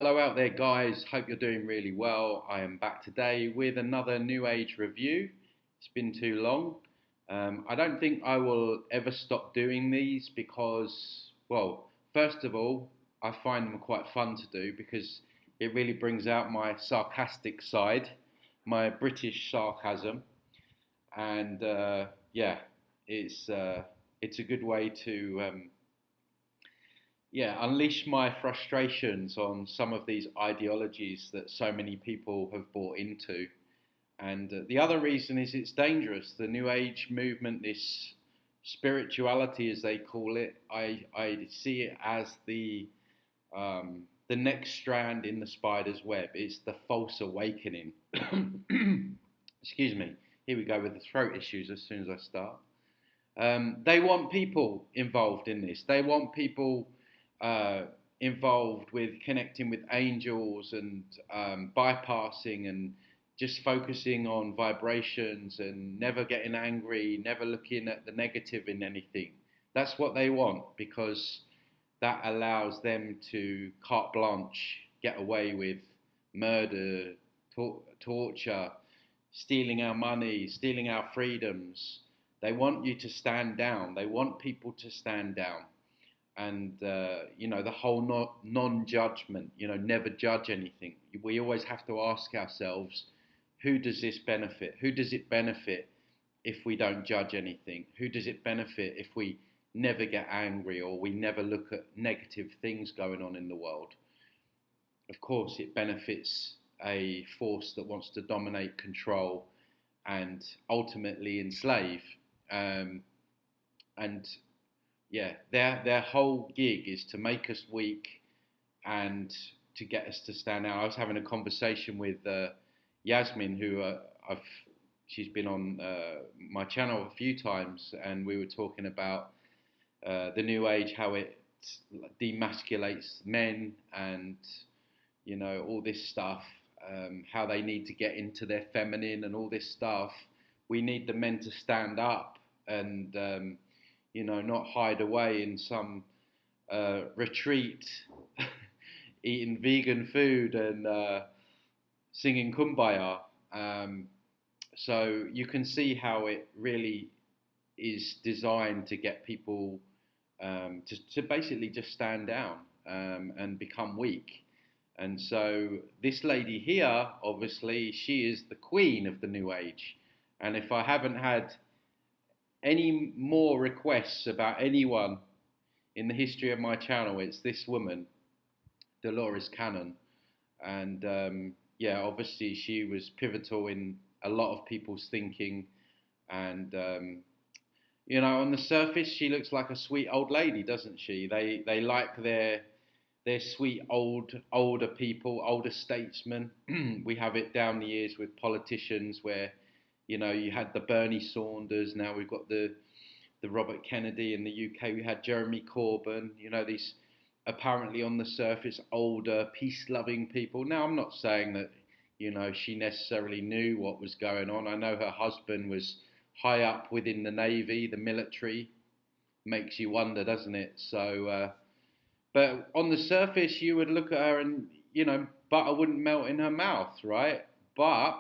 Hello out there, guys. Hope you're doing really well. I am back today with another New Age review. It's been too long. I don't think I will ever stop doing these because, well, first of all, I find them quite fun to do because it really brings out my sarcastic side, my British sarcasm, and yeah, it's uh, it's a good way to unleash my frustrations on some of these ideologies that so many people have bought into. And the other reason is it's dangerous. The New Age movement, this spirituality, as they call it, I see it as the next strand in the spider's web. It's the false awakening. Excuse me. Here we go with the throat issues as soon as I start. They want people involved in this. They want people uh, involved with connecting with angels and bypassing and just focusing on vibrations and never getting angry, never looking at the negative in anything. That's what they want because that allows them to carte blanche, get away with murder, torture, stealing our money, stealing our freedoms. They want you to stand down. They want people to stand down. And, the whole non judgment, never judge anything. We always have to ask ourselves, who does this benefit? Who does it benefit if we don't judge anything? Who does it benefit if we never get angry or we never look at negative things going on in the world? Of course, it benefits a force that wants to dominate, control, and ultimately enslave. Um, and yeah, their whole gig is to make us weak and to get us to stand out. I was having a conversation with Yasmin, who I've she's been on my channel a few times, and we were talking about the New Age, how it demasculates men, and all this stuff, how they need to get into their feminine and all this stuff. We need the men to stand up and not hide away in some retreat, eating vegan food and singing kumbaya. Um, so you can see how it really is designed to get people to basically just stand down and become weak. And so this lady here, obviously, she is the queen of the New Age. And if I haven't had any more requests about anyone in the history of my channel, it's this woman, Dolores Cannon. And yeah, obviously she was pivotal in a lot of people's thinking. And on the surface, she looks like a sweet old lady, doesn't she? They like their sweet older people, older statesmen. We have it down the years with politicians where you had the Bernie Saunders. Now we've got the Robert Kennedy in the UK. We had Jeremy Corbyn. These apparently on the surface older, peace-loving people. Now I'm not saying that she necessarily knew what was going on. I know her husband was high up within the Navy, the military. Makes you wonder, doesn't it? So, but on the surface, you would look at her and butter wouldn't melt in her mouth, right? But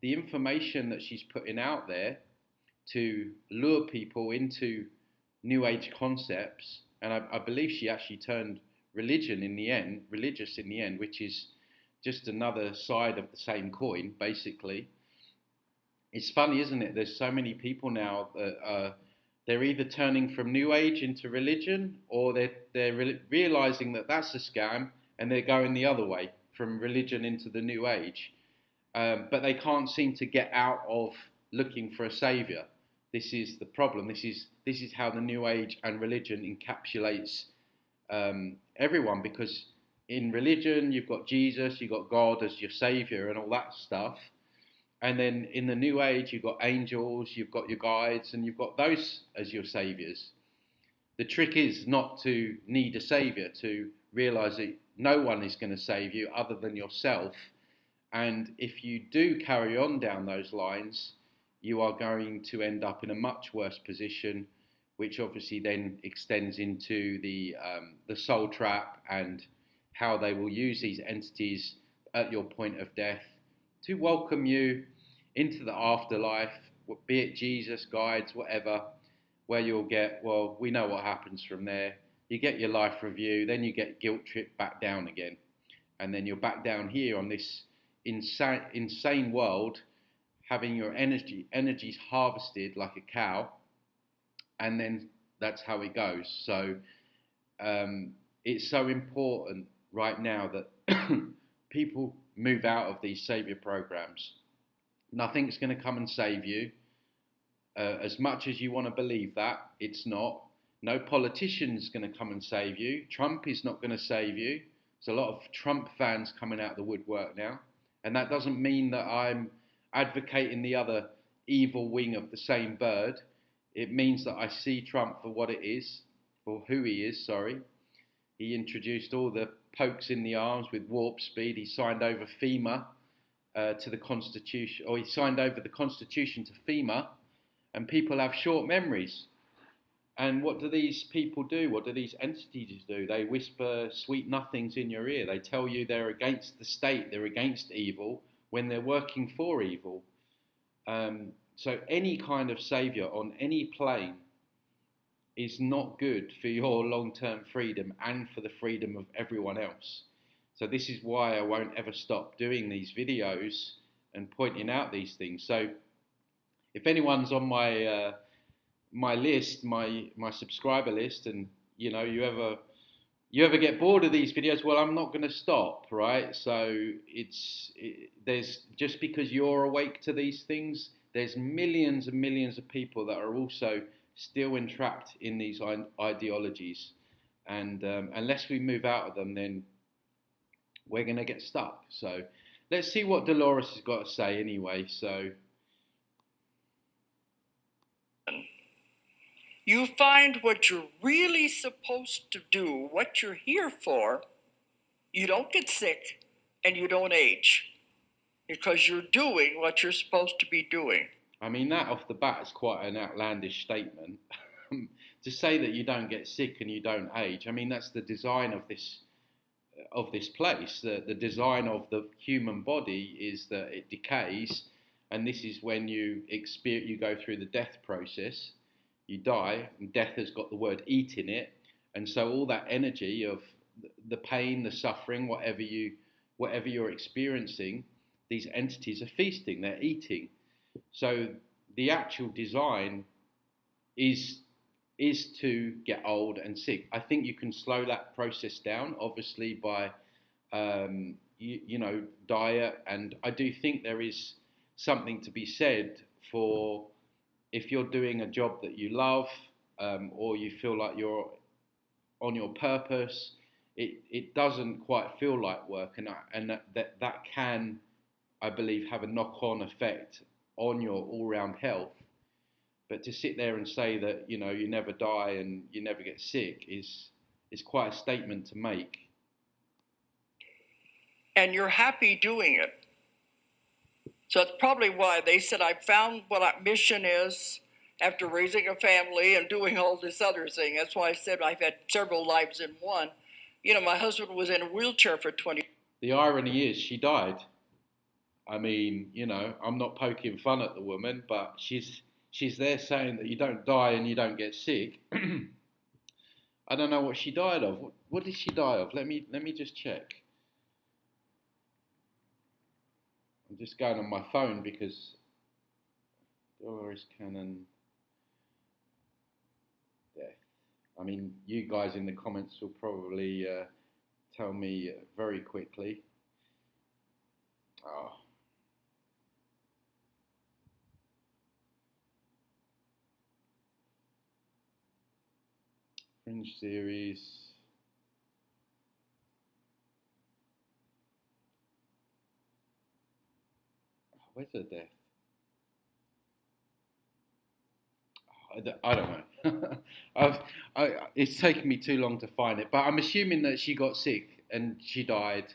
the information that she's putting out there to lure people into New Age concepts, and I believe she actually turned religious in the end, which is just another side of the same coin, basically. It's funny, isn't it? There's so many people now that they're either turning from New Age into religion, or they're realizing that that's a scam, and they're going the other way from religion into the New Age. But they can't seem to get out of looking for a savior. This is the problem. This is how the New Age and religion encapsulates everyone, because in religion you've got Jesus, you've got God as your savior and all that stuff, and then in the New Age you've got angels, you've got your guides, and you've got those as your saviors. The trick is not to need a savior, to realize that no one is going to save you other than yourself. And if you do carry on down those lines, you are going to end up in a much worse position, which obviously then extends into the soul trap and how they will use these entities at your point of death to welcome you into the afterlife, be it Jesus, guides, whatever, where you'll get, well, we know what happens from there. You get your life review, then you get guilt trip back down again. And then you're back down here on this insane world, having your energies harvested like a cow, and then that's how it goes. So it's so important right now that people move out of these savior programs. Nothing's going to come and save you. As much as you want to believe that, it's not. No politician's going to come and save you. Trump is not going to save you. There's a lot of Trump fans coming out of the woodwork now. And that doesn't mean that I'm advocating the other evil wing of the same bird. It means that I see Trump for what it is, or who he is, sorry. He introduced all the pokes in the arms with warp speed. He signed over FEMA to the Constitution, or he signed over the Constitution to FEMA, and people have short memories. And what do these people do? What do these entities do? They whisper sweet nothings in your ear. They tell you they're against the state, they're against evil, when they're working for evil. So any kind of savior on any plane is not good for your long-term freedom and for the freedom of everyone else. So this is why I won't ever stop doing these videos and pointing out these things. So if anyone's on my my list, my subscriber list, and you know you ever get bored of these videos, well, I'm not going to stop, right? So there's just because you're awake to these things, there's millions and millions of people that are also still entrapped in these ideologies, and unless we move out of them, then we're going to get stuck. So let's see what Dolores has got to say anyway. So you find what you're really supposed to do, what you're here for, you don't get sick and you don't age because you're doing what you're supposed to be doing. I mean, that off the bat is quite an outlandish statement. To say that you don't get sick and you don't age, I mean, that's the design of this place. The design of the human body is that it decays, and this is when you go through the death process. You die, and death has got the word eat in it, and so all that energy of the pain, the suffering, whatever you're experiencing, these entities are feasting, they're eating. So the actual design is to get old and sick. I think you can slow that process down, obviously, by diet, and I do think there is something to be said for if you're doing a job that you love, or you feel like you're on your purpose. It doesn't quite feel like work, and that can, I believe, have a knock-on effect on your all-round health. But to sit there and say that you never die and you never get sick is quite a statement to make. And you're happy doing it. So that's probably why they said, I found what our mission is after raising a family and doing all this other thing. That's why I said I've had several lives in one. My husband was in a wheelchair for 20 years. The irony is she died. I mean, I'm not poking fun at the woman, but she's there saying that you don't die and you don't get sick. I don't know what she died of. What did she die of? Let me just check. I'm just going on my phone because Dolores Cannon death. I mean, you guys in the comments will probably tell me very quickly. Oh. Fringe series. Where's her death? I don't know. It's taken me too long to find it, but I'm assuming that she got sick and she died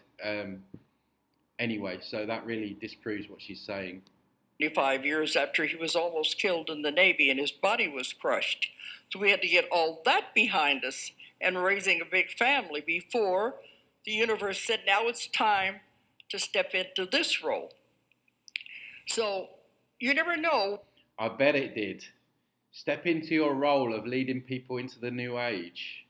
anyway, so that really disproves what she's saying. 25 years after he was almost killed in the Navy and his body was crushed. So we had to get all that behind us and raising a big family before the universe said, now it's time to step into this role. So you never know. I bet it did. Step into your role of leading people into the new age.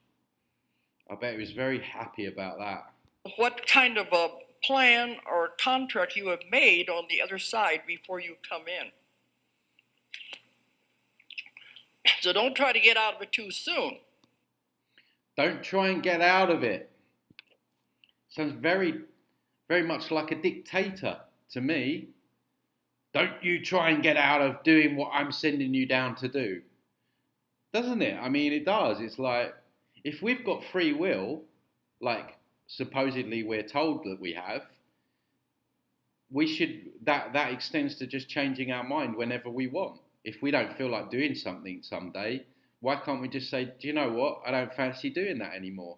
I bet he was very happy about that. What kind of a plan or contract you have made on the other side before you come in. So don't try to get out of it too soon. Don't try and get out of it. Sounds very, very much like a dictator to me. Don't you try and get out of doing what I'm sending you down to do. Doesn't it? I mean, it does. It's like, if we've got free will, like supposedly we're told that we have, we should, that extends to just changing our mind whenever we want. If we don't feel like doing something someday, why can't we just say, do you know what? I don't fancy doing that anymore.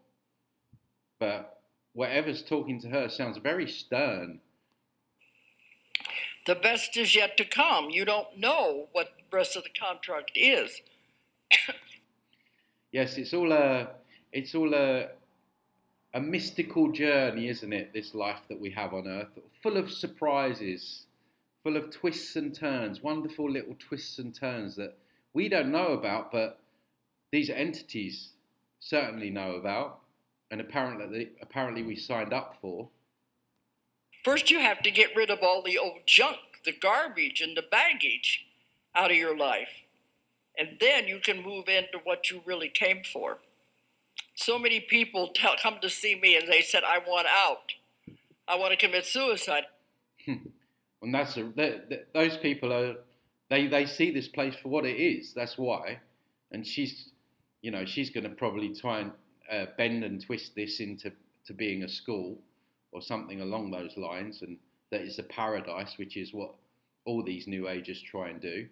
But whatever's talking to her sounds very stern. The best is yet to come. You don't know what the rest of the contract is. Yes, it's all a mystical journey, isn't it? This life that we have on Earth, full of surprises, full of twists and turns, wonderful little twists and turns that we don't know about, but these entities certainly know about, and apparently we signed up for. First, you have to get rid of all the old junk, the garbage and the baggage out of your life. And then you can move into what you really came for. So many people come to see me and they said, I want out. I want to commit suicide. And those people are, they see this place for what it is. That's why. And she's going to probably try and bend and twist this into being a school or something along those lines, and that it's a paradise, which is what all these new agers try and do.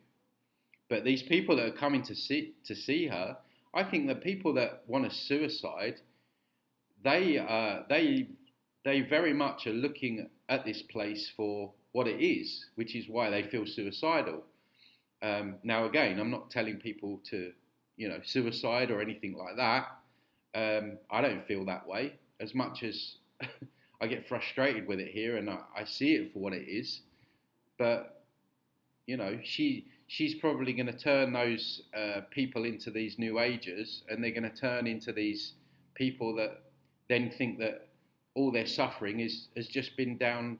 But these people that are coming to see her, I think the people that want to suicide, they very much are looking at this place for what it is, which is why they feel suicidal. Now, again, I'm not telling people to, suicide or anything like that. I don't feel that way as much as I get frustrated with it here, and I see it for what it is. But she's probably going to turn those people into these new agers, and they're going to turn into these people that then think that all their suffering has just been down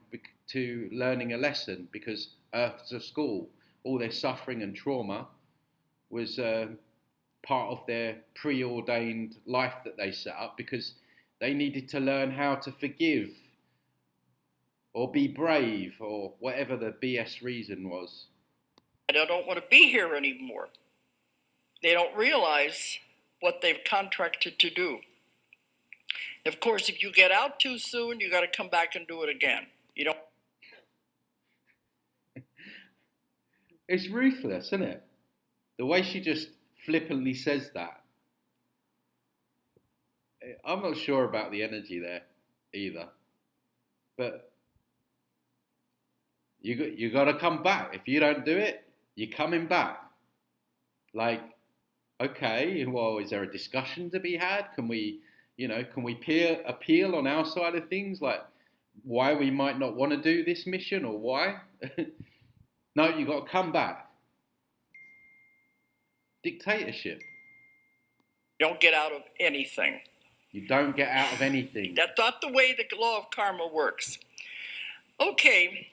to learning a lesson, because Earth's a school. All their suffering and trauma was part of their preordained life that they set up, because they needed to learn how to forgive or be brave or whatever the BS reason was. I don't want to be here anymore. They don't realize what they've contracted to do. Of course, if you get out too soon, you got to come back and do it again. You don't. It's ruthless, isn't it? The way she just flippantly says that. I'm not sure about the energy there either. But you got to come back. If you don't do it, you're coming back. Like, okay, well, is there a discussion to be had? Can we appeal on our side of things, like why we might not want to do this mission or why? No, you got to come back. Dictatorship. You don't get out of anything. You don't get out of anything. That's not the way the law of karma works. Okay,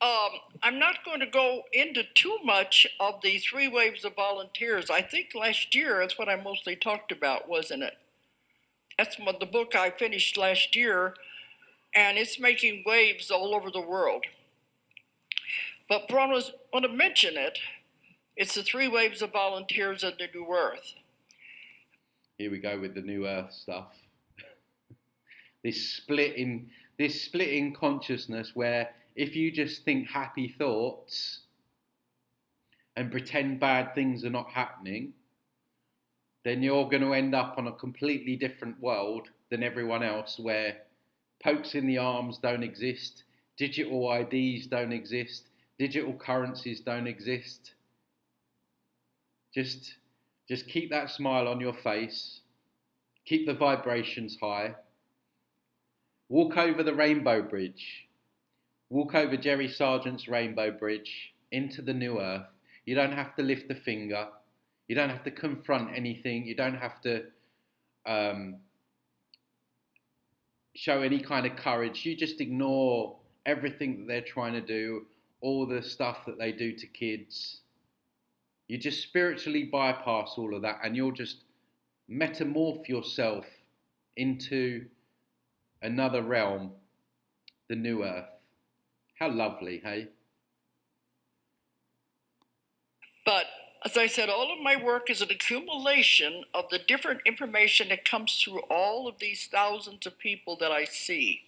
I'm not going to go into too much of the 3 waves of volunteers. I think last year that's what I mostly talked about, wasn't it? That's the book I finished last year, and it's making waves all over the world. But I want to mention it. It's the 3 waves of volunteers in the New Earth. Here we go with the New Earth stuff. This split in consciousness, where if you just think happy thoughts and pretend bad things are not happening, then you're going to end up on a completely different world than everyone else, where pokes in the arms don't exist, digital IDs don't exist, digital currencies don't exist. Just keep that smile on your face, keep the vibrations high, walk over the Rainbow Bridge, walk over Jerry Sargent's Rainbow Bridge into the new earth. You don't have to lift a finger. You don't have to confront anything. You don't have to show any kind of courage. You just ignore everything that they're trying to do, all the stuff that they do to kids. You just spiritually bypass all of that, and you'll just metamorph yourself into another realm, the new earth. How lovely, hey? But as I said, all of my work is an accumulation of the different information that comes through all of these thousands of people that I see.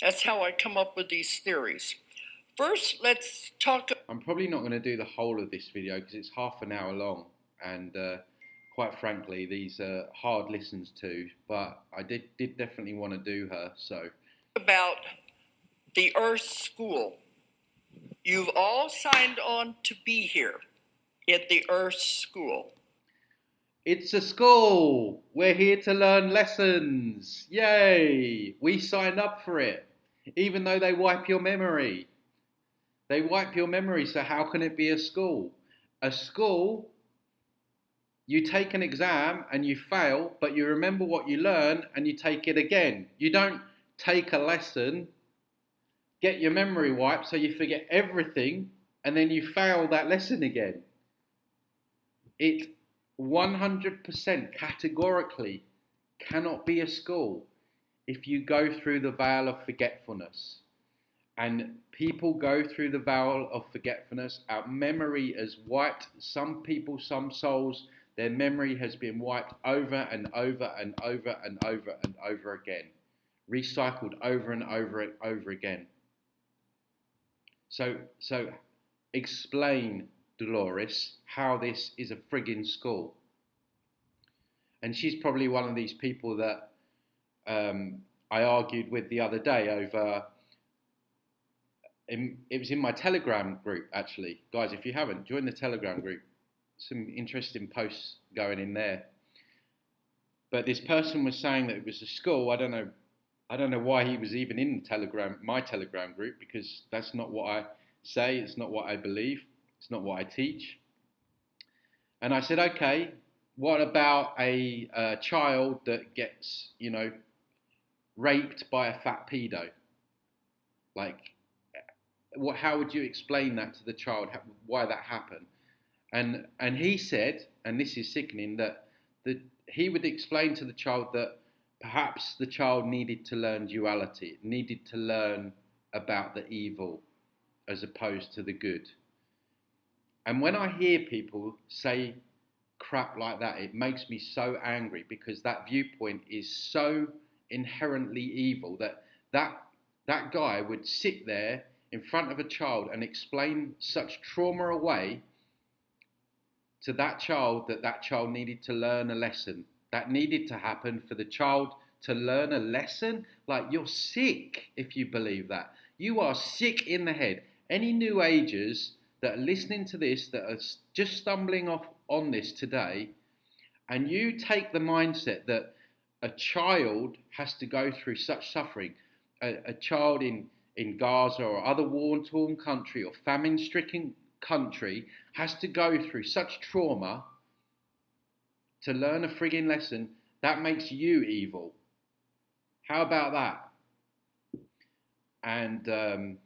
That's how I come up with these theories. First, let's talk. I'm probably not going to do the whole of this video because it's half an hour long, and quite frankly, these are hard listens to, but I did definitely want to do her, so. About the Earth School. You've all signed on to be here at the Earth School. It's a school. We're here to learn lessons. Yay! We signed up for it, even though they wipe your memory. They wipe your memory, so how can it be a school? A school, you take an exam and you fail, but you remember what you learn and you take it again. You don't take a lesson, get your memory wiped so you forget everything, and then you fail that lesson again. It 100% categorically cannot be a school if you go through the veil of forgetfulness. And people go through the veil of forgetfulness. Our memory is wiped. Some people, some souls, their memory has been wiped over and over and over and over and over again. Recycled over and over and over again. So explain, Dolores, how this is a friggin' school. And she's probably one of these people that I argued with the other day over. It was in my Telegram group, actually. Guys, if you haven't, join the Telegram group. Some interesting posts going in there. But this person was saying that it was a school. I don't know why he was even in my Telegram group, because that's not what I say. It's not what I believe. It's not what I teach. And I said, okay, what about a child that gets, raped by a fat pedo? Like, how would you explain that to the child, why that happened? And he said, and this is sickening, that he would explain to the child that perhaps the child needed to learn duality, needed to learn about the evil as opposed to the good. And when I hear people say crap like that, it makes me so angry, because that viewpoint is so inherently evil that guy would sit there in front of a child and explain such trauma away to that child that child needed to learn a lesson. That needed to happen for the child to learn a lesson? Like, you're sick if you believe that. You are sick in the head. Any New Agers that are listening to this, that are just stumbling off on this today, and you take the mindset that a child has to go through such suffering, a child in Gaza or other war-torn country or famine-stricken country has to go through such trauma to learn a frigging lesson, that makes you evil. How about that? And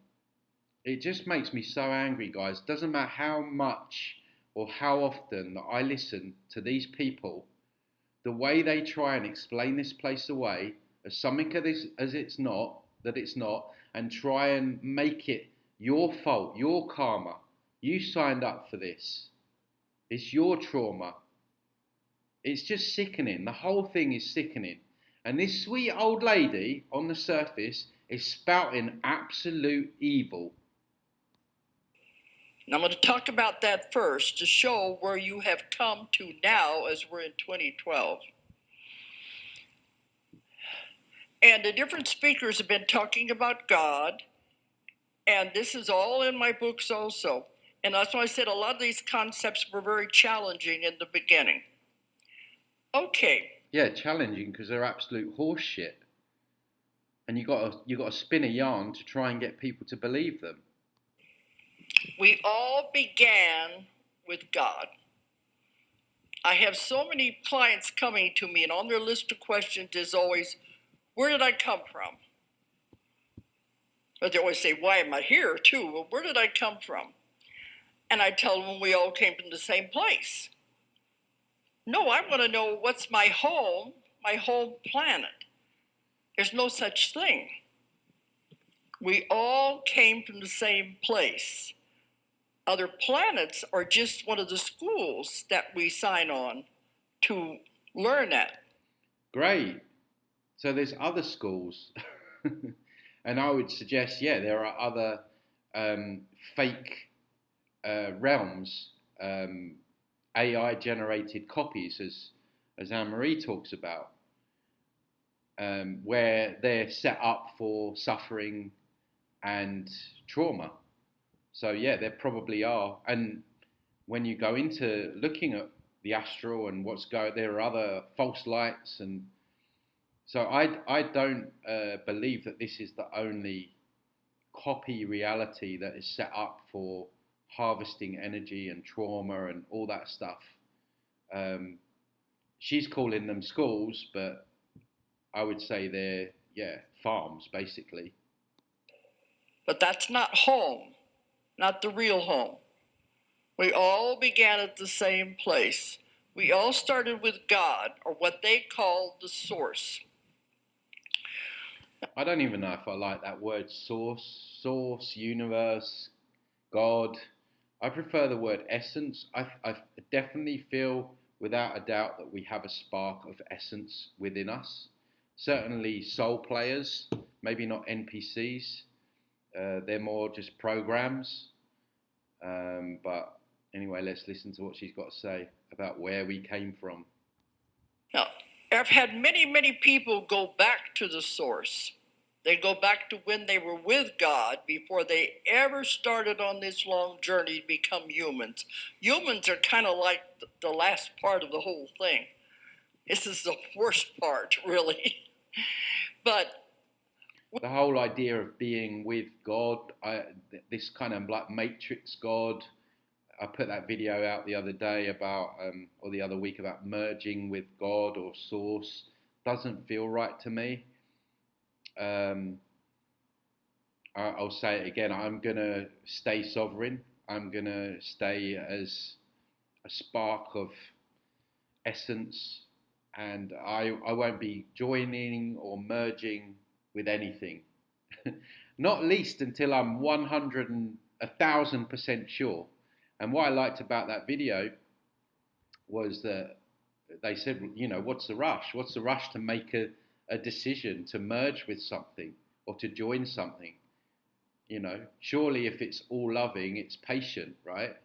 it just makes me so angry, guys. Doesn't matter how much or how often that I listen to these people, the way they try and explain this place away as something as it's not, and try and make it your fault, your karma. You signed up for this. It's your trauma. It's just sickening. The whole thing is sickening. And this sweet old lady on the surface is spouting absolute evil. And I'm going to talk about that first to show where you have come to now as we're in 2012. And the different speakers have been talking about God, and this is all in my books also. And that's why I said a lot of these concepts were very challenging in the beginning. Okay. Yeah, challenging because they're absolute horse shit. and you got to spin a yarn to try and get people to believe them. We all began with God. I have so many clients coming to me, and on their list of questions is always, where did I come from? But they always say, why am I here too? Well, where did I come from? And I tell them we all came from the same place. No, I want to know what's my home planet. There's no such thing. We all came from the same place. Other planets are just one of the schools that we sign on to learn at. Great. So there's other schools. And I would suggest, there are other fake realms, AI-generated copies, as Anne-Marie talks about, where they're set up for suffering and trauma. So there probably are. And when you go into looking at the astral and there are other false lights, and so I don't believe that this is the only copy reality that is set up for harvesting energy and trauma and all that stuff. She's calling them schools, but I would say they're farms, basically. But that's not home, not the real home. We all began at the same place. We all started with God, or what they call the source. I don't even know if I like that word source, universe, God. I prefer the word essence. I definitely feel without a doubt that we have a spark of essence within us. Certainly soul players, maybe not NPCs. They're more just programs. But anyway, let's listen to what she's got to say about where we came from. Now, I've had many, many people go back to the source. They go back to when they were with God before they ever started on this long journey to become humans. Humans are kind of like the last part of the whole thing. This is the worst part, really. But the whole idea of being with God, this kind of like matrix God, I put that video out the other day about, or the other week, about merging with God or source. Doesn't feel right to me. I'll say it again. I'm going to stay sovereign. I'm going to stay as a spark of essence, and I won't be joining or merging with anything. Not least until I'm 100 and 1,000% sure. And what I liked about that video was that they said, what's the rush? What's the rush to make a decision to merge with something or to join something? Surely if it's all loving, it's patient, right?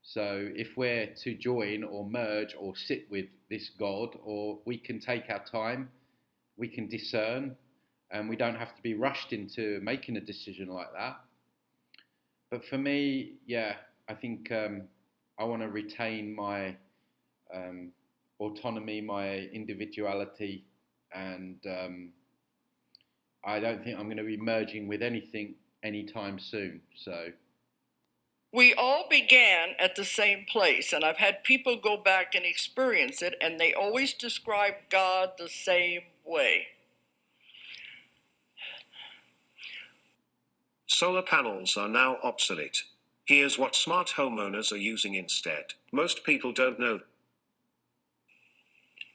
So if we're to join or merge or sit with this God, or we can take our time, we can discern, and we don't have to be rushed into making a decision like that. But for me, I think I want to retain my autonomy, my individuality, and I don't think I'm going to be merging with anything anytime soon. So we all began at the same place, and I've had people go back and experience it, and they always describe God the same way. Solar panels are now obsolete. Here's what smart homeowners are using instead. Most people don't know.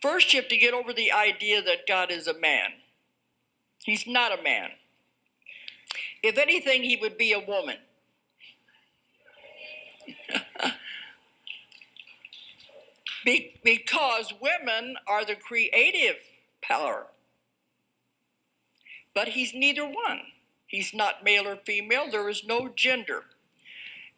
First, you have to get over the idea that God is a man. He's not a man. If anything, he would be a woman. Because women are the creative power. But he's neither one. He's not male or female. There is no gender.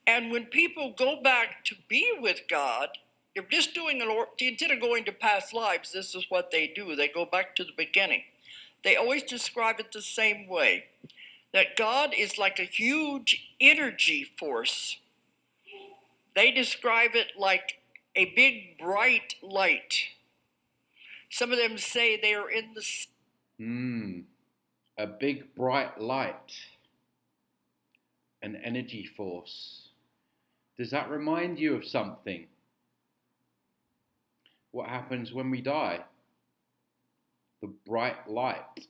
And when people go back to be with God, they're just doing instead of going to past lives, this is what they do. They go back to the beginning. They always describe it the same way, that God is like a huge energy force. They describe it like a big bright light. Some of them say they are in the a big bright light, an energy force. Does that remind you of something? What happens when we die? The bright light,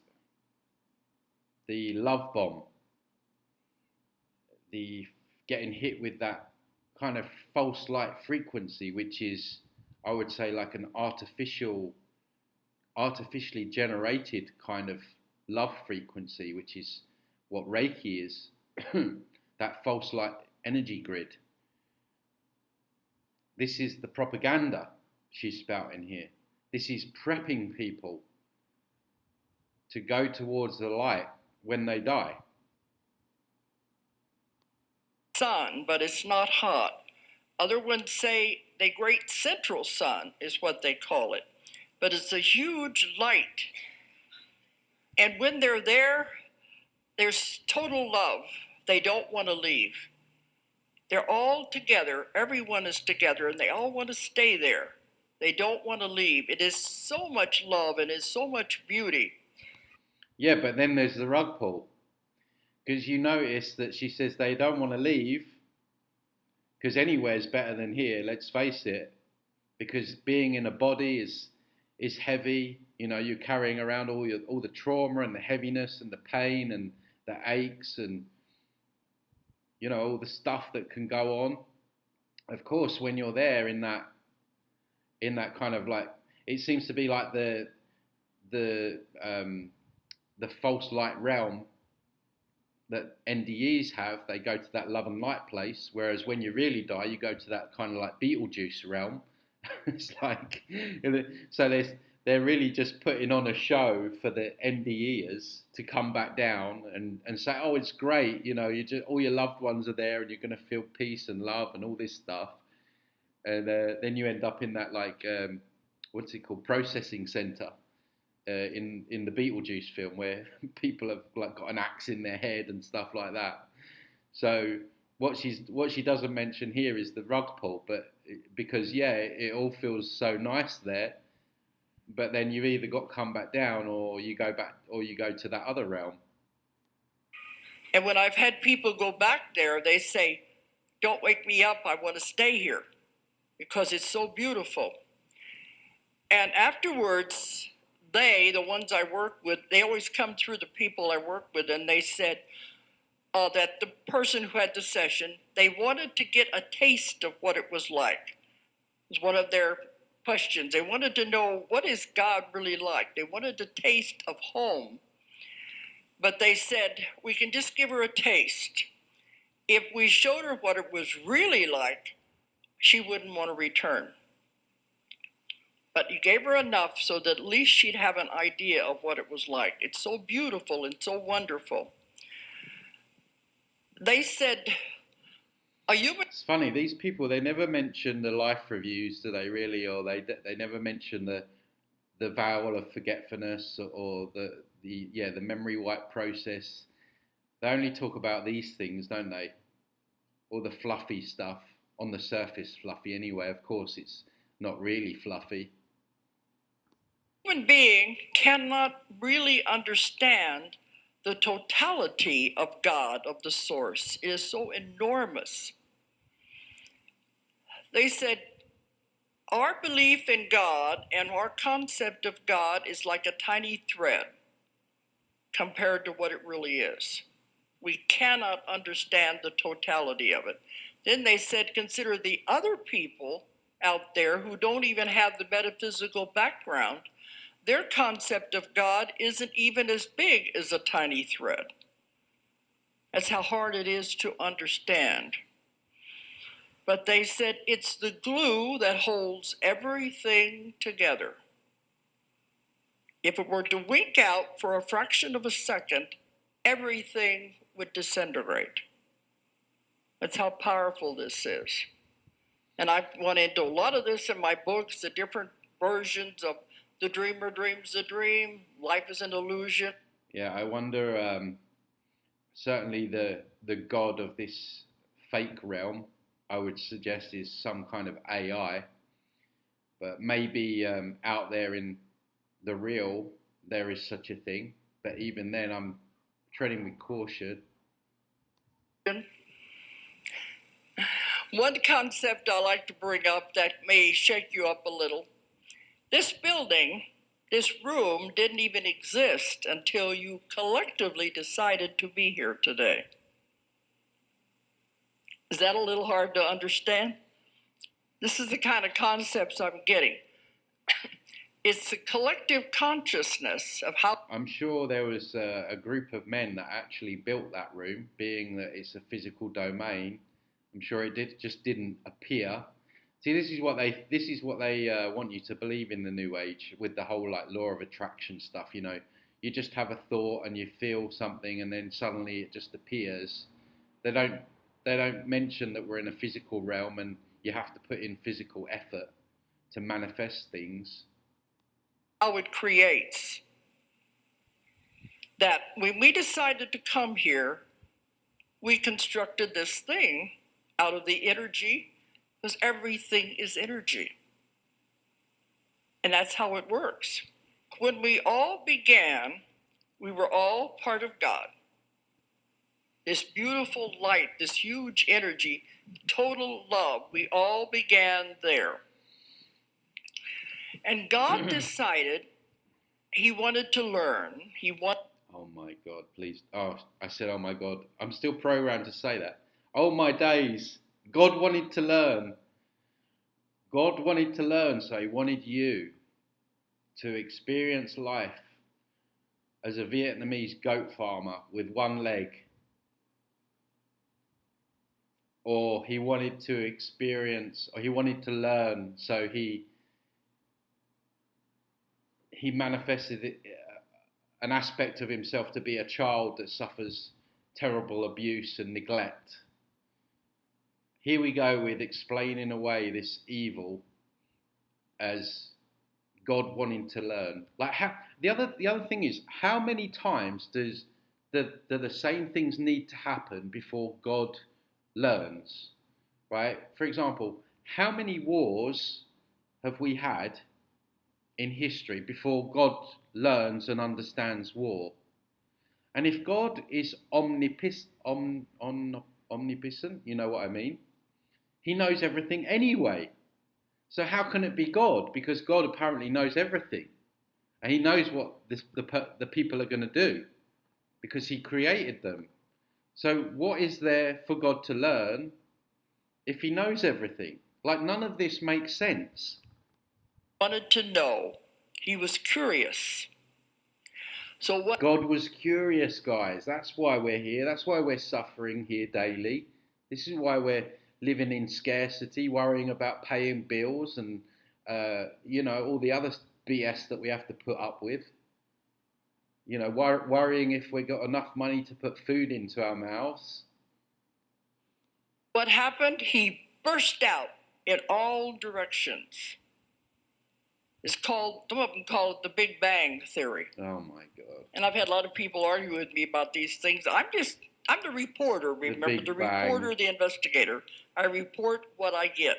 the love bomb, the getting hit with that kind of false light frequency, which is, I would say, like an artificially generated kind of love frequency, which is what Reiki is. That false light energy grid. This is the propaganda she's spouting here. This is prepping people to go towards the light when they die. Sun, but it's not hot. Other ones say the great central sun is what they call it, but it's a huge light. And when they're there, there's total love. They don't want to leave. They're all together. Everyone is together, and they all want to stay there. They don't want to leave. It is so much love and it's so much beauty. Yeah, but then there's the rug pull. Because you notice that she says they don't want to leave because anywhere's better than here, let's face it. Because being in a body is heavy. You know, you're carrying around all the trauma and the heaviness and the pain and the aches and, you know, all the stuff that can go on. Of course, when you're there in that kind of like, it seems to be like the false light realm that NDEs have. They go to that love and light place, whereas when you really die, you go to that kind of like Beetlejuice realm. It's like, so they're really just putting on a show for the NDEers to come back down and say, oh, it's great, you know, all your loved ones are there and you're going to feel peace and love and all this stuff. And then you end up in that like, what's it called, processing center. In the Beetlejuice film, where people have like got an axe in their head and stuff like that. So what she doesn't mention here is the rug pull, but because it all feels so nice there, but then you've either got to come back down or you go to that other realm. And when I've had people go back there, they say, "Don't wake me up. I want to stay here because it's so beautiful." And afterwards, the ones I work with, they always come through the people I work with, and they said that the person who had the session, they wanted to get a taste of what it was like. It was one of their questions. They wanted to know, what is God really like? They wanted a taste of home. But they said, we can just give her a taste. If we showed her what it was really like, she wouldn't want to return. But you gave her enough so that at least she'd have an idea of what it was like. It's so beautiful and so wonderful. They said, a human... It's funny, these people, they never mention the life reviews, do they really? Or they never mention the vowel of forgetfulness or the memory wipe process. They only talk about these things, don't they? All the fluffy stuff, on the surface fluffy anyway. Of course, it's not really fluffy. Human being cannot really understand the totality of God, of the source. It is so enormous. They said, our belief in God and our concept of God is like a tiny thread compared to what it really is. We cannot understand the totality of it. Then they said, consider the other people out there who don't even have the metaphysical background. Their concept of God isn't even as big as a tiny thread. That's how hard it is to understand. But they said it's the glue that holds everything together. If it were to wink out for a fraction of a second, everything would disintegrate. That's how powerful this is. And I've gone into a lot of this in my books, the different versions of the dreamer dreams the dream, life is an illusion. Yeah, I wonder, certainly the god of this fake realm, I would suggest, is some kind of AI. But maybe out there in the real, there is such a thing. but even then, I'm treading with caution. One concept I like to bring up that may shake you up a little. This building, this room, didn't even exist until you collectively decided to be here today. Is that a little hard to understand? This is the kind of concepts I'm getting. It's the collective consciousness of how. I'm sure there was a group of men that actually built that room, being that it's a physical domain. I'm sure it just didn't appear. See, this is what they want you to believe in the New Age with the whole like law of attraction stuff. You know, you just have a thought and you feel something, and then suddenly it just appears. They don't mention that we're in a physical realm and you have to put in physical effort to manifest things. How it creates. That when we decided to come here, we constructed this thing out of the energy, because everything is energy. And that's how it works. When we all began, we were all part of God. This beautiful light, this huge energy, total love, we all began there. And God decided he wanted to learn. Oh my God, please. Oh, I said, oh my God. I'm still programmed to say that. Oh my days. God wanted to learn. God wanted to learn, so he wanted you to experience life as a Vietnamese goat farmer with one leg. Or he wanted to experience, or he wanted to learn, so he manifested an aspect of himself to be a child that suffers terrible abuse and neglect. Here we go with explaining away this evil as God wanting to learn. Like how the other thing is, how many times do the same things need to happen before God learns? Right? For example, how many wars have we had in history before God learns and understands war? And if God is omnipotent, you know what I mean? He knows everything anyway. So how can it be God? Because God apparently knows everything. And he knows what the people are going to do because he created them. So what is there for God to learn if he knows everything? Like, none of this makes sense. Wanted to know. He was curious. So what? God was curious, guys. That's why we're here. That's why we're suffering here daily. This is why we're living in scarcity, worrying about paying bills and all the other BS that we have to put up with. You know, worrying if we got enough money to put food into our mouths. What happened? He burst out in all directions. It's called, some of them call it the Big Bang Theory. Oh my God. And I've had a lot of people argue with me about these things. I'm the reporter, remember, the reporter, the investigator. I report what I get.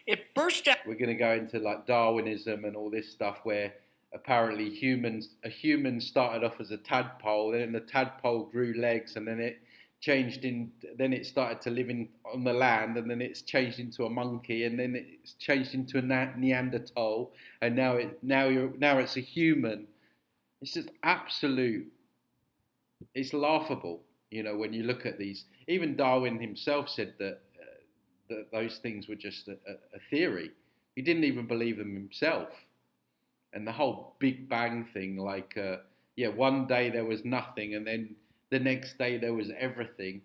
It burst out. We're going to go into like Darwinism and all this stuff where apparently a human started off as a tadpole, then the tadpole grew legs, and then then it started to live on the land, and then it's changed into a monkey, and then it's changed into a Neanderthal, and now it's a human. It's just absolute. It's laughable, when you look at these. Even Darwin himself said that those things were just a theory. He didn't even believe them himself. And the whole Big Bang thing, like, one day there was nothing, and then the next day there was everything.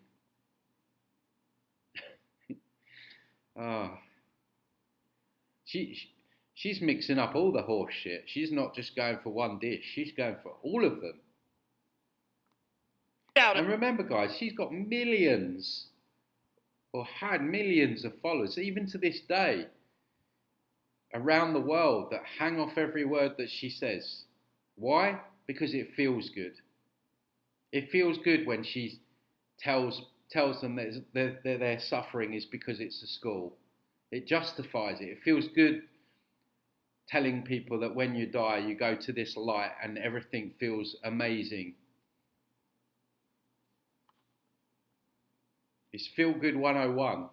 She's mixing up all the horse shit. She's not just going for one dish. She's going for all of them. And remember, guys, she's got millions, or had millions of followers, even to this day, around the world, that hang off every word that she says. Why? Because it feels good. It feels good when she tells them that their suffering is because it's a school. It justifies it. It feels good telling people that when you die, you go to this light and everything feels amazing. It's Feel Good 101.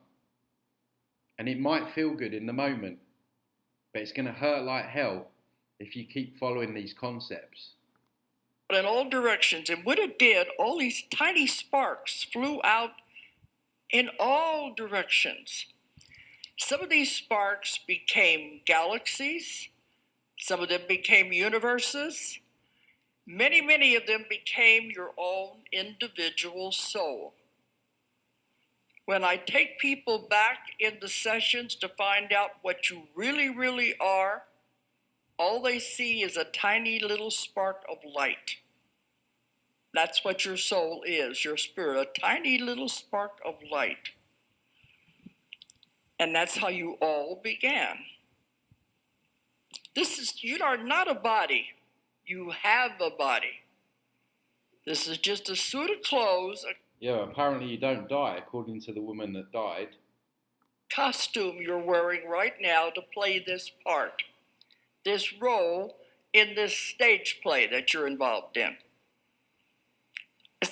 And it might feel good in the moment, but it's going to hurt like hell if you keep following these concepts. In all directions. And when it did, all these tiny sparks flew out in all directions. Some of these sparks became galaxies. Some of them became universes. Many, many of them became your own individual soul. When I take people back in the sessions to find out what you really, really are, all they see is a tiny little spark of light. That's what your soul is, your spirit, a tiny little spark of light. And that's how you all began. You are not a body. You have a body. This is just a suit of clothes. Yeah, apparently you don't die, according to the woman that died. Costume you're wearing right now to play this part, this role in this stage play that you're involved in.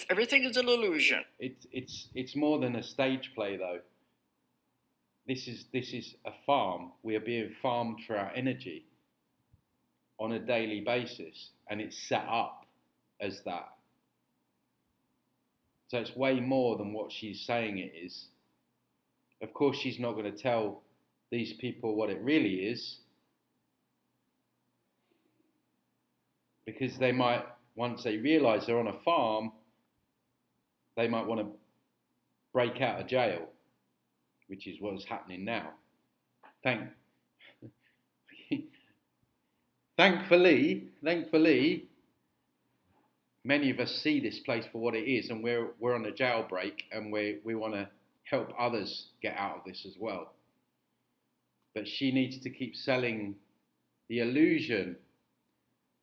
Everything is an illusion. It's more than a stage play, though. This is a farm. We are being farmed for our energy on a daily basis, and it's set up as that. So it's way more than what she's saying it is. Of course, she's not going to tell these people what it really is, because they might, once they realize they're on a farm, they might want to break out of jail, which is what's happening now. Thankfully, many of us see this place for what it is, and we're on a jailbreak, and we want to help others get out of this as well. But she needs to keep selling the illusion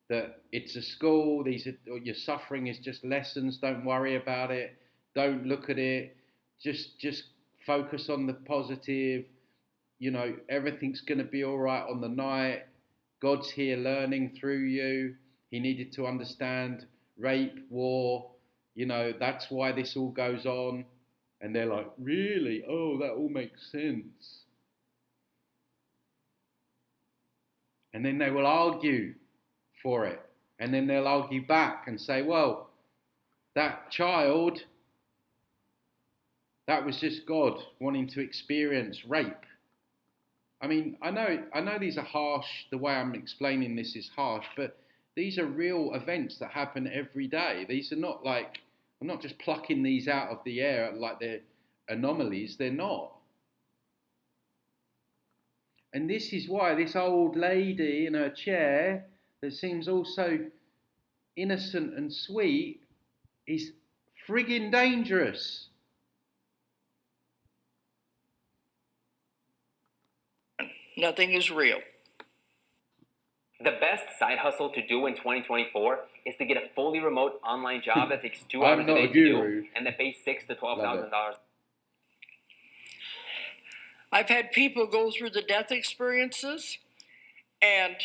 that it's a school, your suffering is just lessons, don't worry about it, don't look at it, just focus on the positive, everything's going to be all right on the night, God's here learning through you, he needed to understand rape, war, that's why this all goes on. And they're like, really? Oh, that all makes sense. And then they will argue for it. And then they'll argue back and say, well, that child, that was just God wanting to experience rape. I mean, I know these are harsh, the way I'm explaining this is harsh, but these are real events that happen every day. These are not like, I'm not just plucking these out of the air like they're anomalies, they're not. And this is why this old lady in her chair that seems all so innocent and sweet is friggin' dangerous. Nothing is real. The best side hustle to do in 2024 is to get a fully remote online job that takes 2 hours a day to do and that pays $6,000 to $12,000. I've had people go through the death experiences, and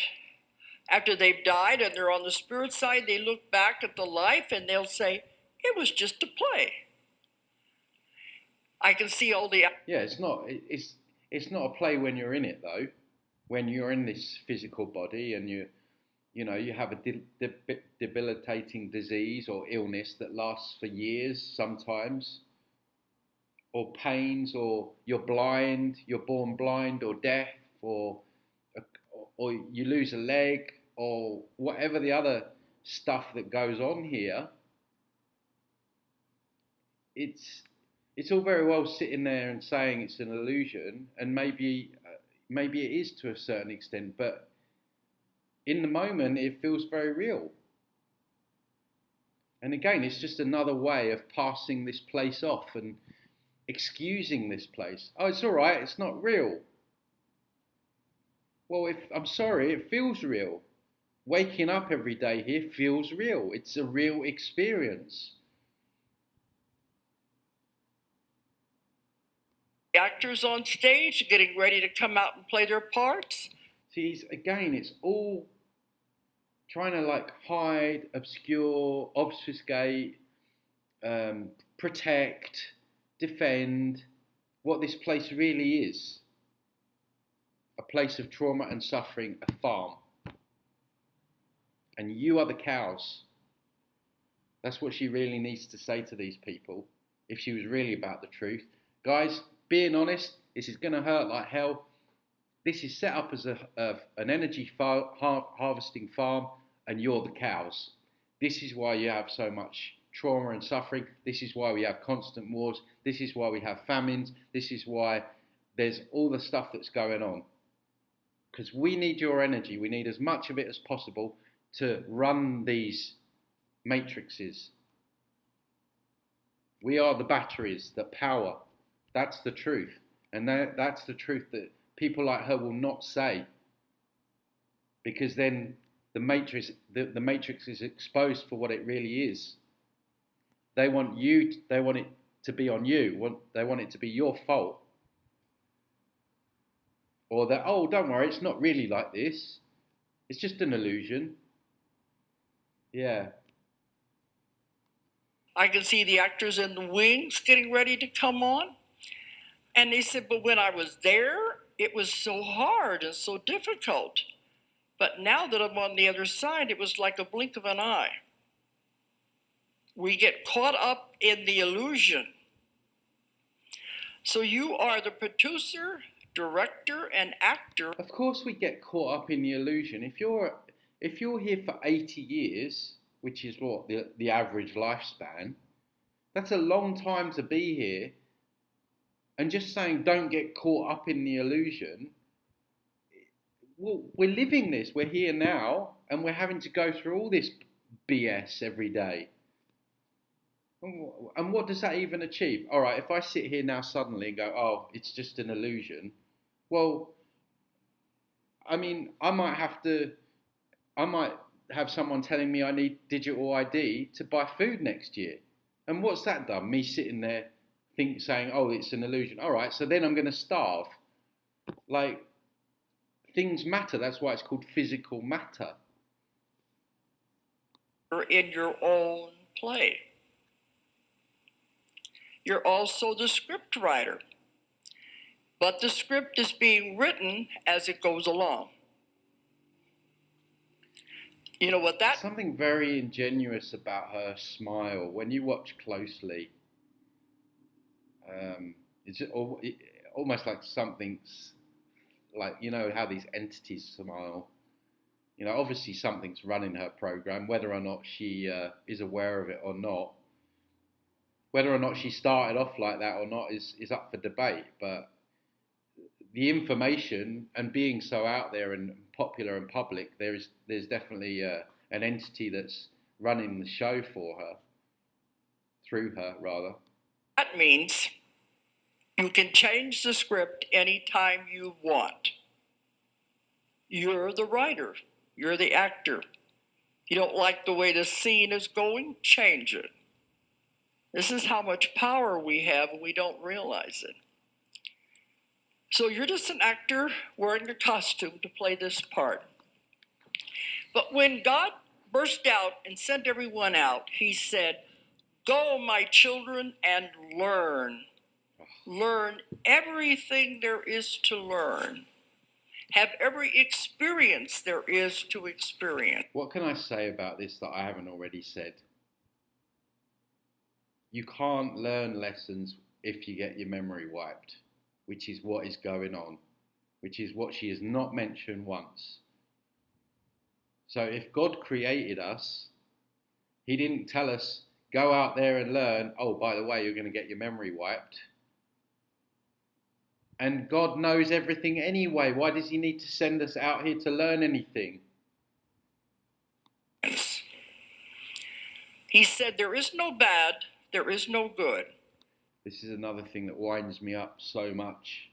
after they've died and they're on the spirit side, they look back at the life and they'll say, it was just a play. I can see all the... Yeah, it's not a play when you're in it, though. When you're in this physical body and you have a debilitating disease or illness that lasts for years sometimes, or pains, or you're blind, you're born blind or deaf, or you lose a leg, or whatever the other stuff that goes on here, it's all very well sitting there and saying it's an illusion, and maybe it is to a certain extent, but in the moment it feels very real. And again, it's just another way of passing this place off and excusing this place. Oh, it's all right, it's not real. Well, I'm sorry, it feels real. Waking up every day here feels real. It's a real experience. actors on stage getting ready to come out and play their parts. See, it's all trying to like hide, obscure, obfuscate, protect, defend what this place really is: a place of trauma and suffering, a farm. And you are the cows. That's what she really needs to say to these people if she was really about the truth. Guys, being honest, this is going to hurt like hell. This is set up as an energy harvesting farm, and you're the cows. This is why you have so much trauma and suffering. This is why we have constant wars. This is why we have famines. This is why there's all the stuff that's going on. Because we need your energy. We need as much of it as possible to run these matrices. We are the batteries, the power. That's the truth. And that's the truth that people like her will not say. Because then the matrix is exposed for what it really is. They want it to be on you. They want it to be your fault. Or that, oh, don't worry, it's not really like this. It's just an illusion. Yeah. I can see the actors in the wings getting ready to come on. And they said, but when I was there, it was so hard and so difficult. But now that I'm on the other side, it was like a blink of an eye. We get caught up in the illusion. So you are the producer, director, and actor. Of course we get caught up in the illusion. If you're here for 80 years, which is what the average lifespan, that's a long time to be here. And just saying don't get caught up in the illusion, well, we're living this. We're here now, and we're having to go through all this BS every day. And what does that even achieve? All right, if I sit here now suddenly and go, oh, it's just an illusion, well, I mean, I might have someone telling me I need digital ID to buy food next year. And what's that done? Me sitting there saying, oh, it's an illusion. All right, so then I'm going to starve. Like, things matter. That's why it's called physical matter. In your own play. You're also the script writer. But the script is being written as it goes along. You know what that... Something very ingenuous about her smile. When you watch closely, it's almost like something's... Like, you know how these entities smile? You know, obviously something's running her program, whether or not she is aware of it or not. Whether or not she started off like that or not is up for debate. But the information and being so out there and popular and public, there's definitely an entity that's running the show for her, through her rather. That means you can change the script anytime you want. You're the writer. You're the actor. You don't like the way the scene is going? Change it. This is how much power we have and we don't realize it. So you're just an actor wearing a costume to play this part. But when God burst out and sent everyone out, he said, go, my children, and learn. Learn everything there is to learn. Have every experience there is to experience. What can I say about this that I haven't already said? You can't learn lessons if you get your memory wiped, which is what is going on, which is what she has not mentioned once. So if God created us, he didn't tell us, go out there and learn, oh, by the way, you're going to get your memory wiped. And God knows everything anyway. Why does he need to send us out here to learn anything? He said, there is no bad, there is no good. This is another thing that winds me up so much.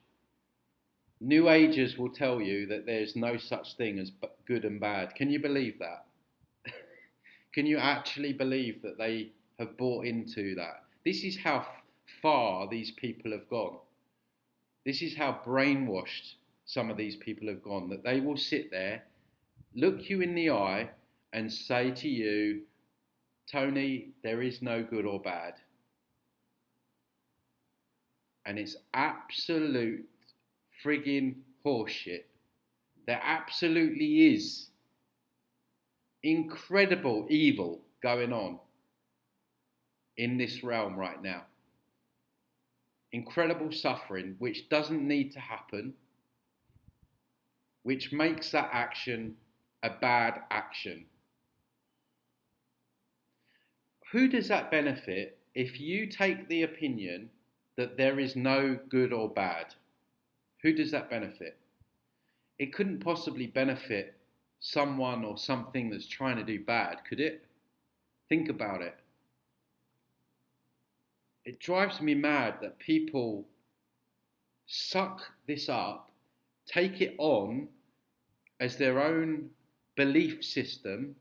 New Agers will tell you that there's no such thing as good and bad. Can you believe that? Can you actually believe that they have bought into that? This is how far these people have gone. This is how brainwashed some of these people have gone, that they will sit there, look you in the eye, and say to you, Tony, there is no good or bad. And it's absolute friggin' horseshit. There absolutely is incredible evil going on in this realm right now. Incredible suffering, which doesn't need to happen, which makes that action a bad action. Who does that benefit if you take the opinion that there is no good or bad? Who does that benefit? It couldn't possibly benefit someone or something that's trying to do bad, could it? Think about it. It drives me mad that people suck this up, take it on as their own belief system,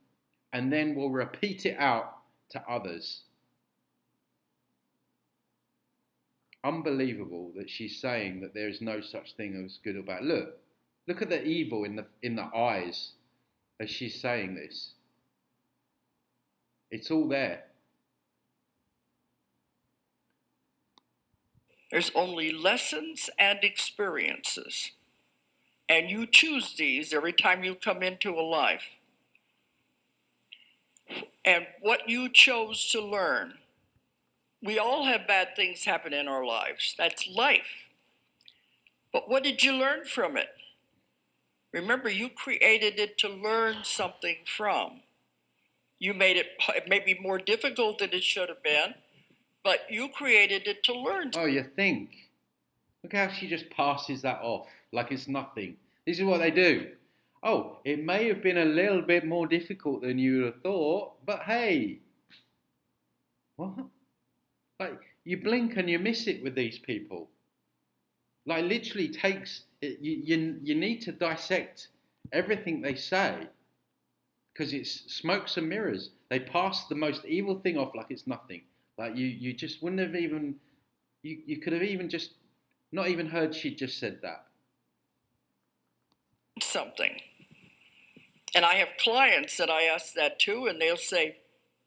and then will repeat it out to others. Unbelievable that she's saying that there is no such thing as good or bad. Look at the evil in the eyes as she's saying this. It's all there. There's only lessons and experiences. And you choose these every time you come into a life. And what you chose to learn. We all have bad things happen in our lives. That's life. But what did you learn from it? Remember, you created it to learn something from. You made it maybe more difficult than it should have been, but you created it to learn. Oh, you think? Look how she just passes that off like it's nothing. This is what they do. Oh, it may have been a little bit more difficult than you would have thought, but hey. What? Like, you blink and you miss it with these people. Like, literally takes, you need to dissect everything they say, because it's smokes and mirrors. They pass the most evil thing off like it's nothing. Like, you just wouldn't have even, you could have even just not even heard she just said that. Something. And I have clients that I ask that too, and they'll say,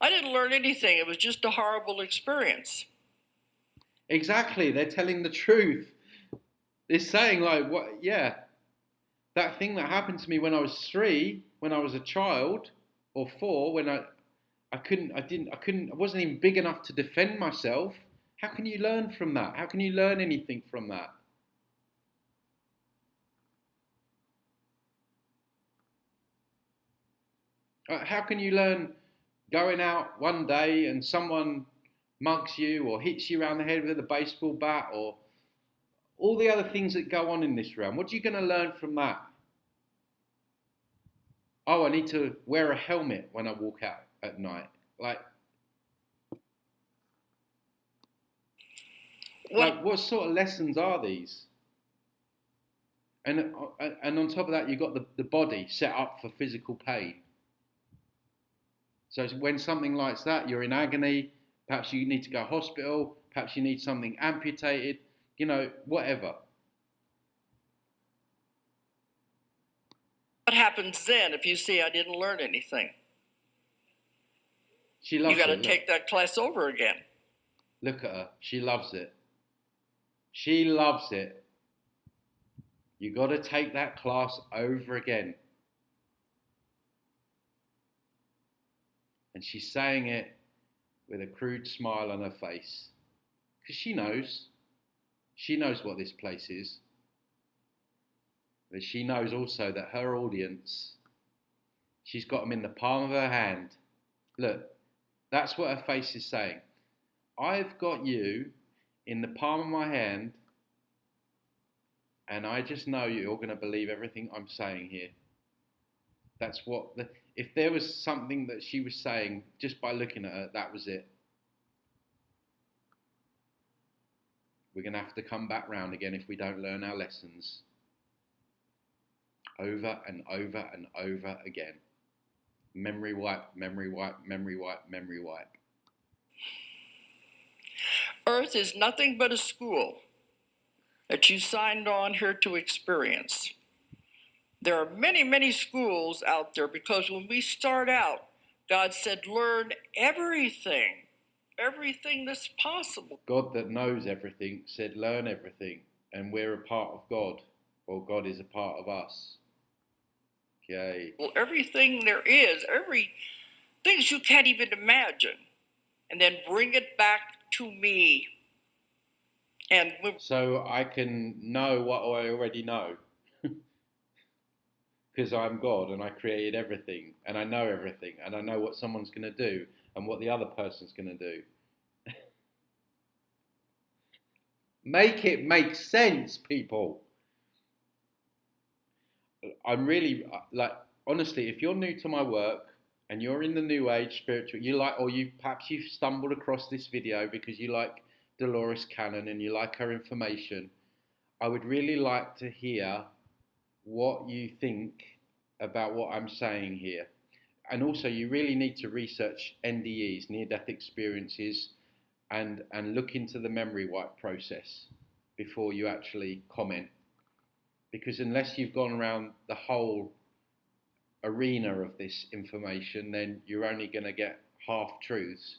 I didn't learn anything. It was just a horrible experience. Exactly. They're telling the truth. They're saying, like, what? Yeah, that thing that happened to me when I was 3, when I was a child, or 4, when I wasn't even big enough to defend myself. How can you learn from that? How can you learn anything from that? How can you learn going out one day and someone mugs you or hits you around the head with a baseball bat or all the other things that go on in this realm? What are you going to learn from that? Oh, I need to wear a helmet when I walk out at night. Like what sort of lessons are these? And on top of that, you've got the body set up for physical pain. So when something like that, you're in agony, perhaps you need to go to hospital, perhaps you need something amputated, whatever. What happens then if you see I didn't learn anything? She loves it. You got to take that class over again. Look at her. She loves it. She loves it. You got to take that class over again. And she's saying it with a crude smile on her face. Because she knows. She knows what this place is. But she knows also that her audience, she's got them in the palm of her hand. Look, that's what her face is saying. I've got you in the palm of my hand, and I just know you're going to believe everything I'm saying here. That's what, if there was something that she was saying just by looking at her, that was it. We're going to have to come back round again if we don't learn our lessons. Over and over and over again. Memory wipe, memory wipe, memory wipe, memory wipe. Earth is nothing but a school. that you signed on here to experience. There are many, many schools out there because when we start out, God said, learn everything that's possible. God that knows everything said, learn everything, and we're a part of God, or God is a part of us. Okay. Well, everything there is, things you can't even imagine, and then bring it back to me. And so I can know what I already know. Because I'm God and I created everything and I know everything and I know what someone's going to do and what the other person's going to do. Make it make sense, people. I'm really, like, honestly, if you're new to my work and you're in the New Age spiritual, you like, or perhaps you've stumbled across this video because you like Dolores Cannon and you like her information, I would really like to hear what you think about what I'm saying here. And also, you really need to research NDEs, near-death experiences, and look into the memory wipe process before you actually comment. Because unless you've gone around the whole arena of this information, then you're only going to get half-truths.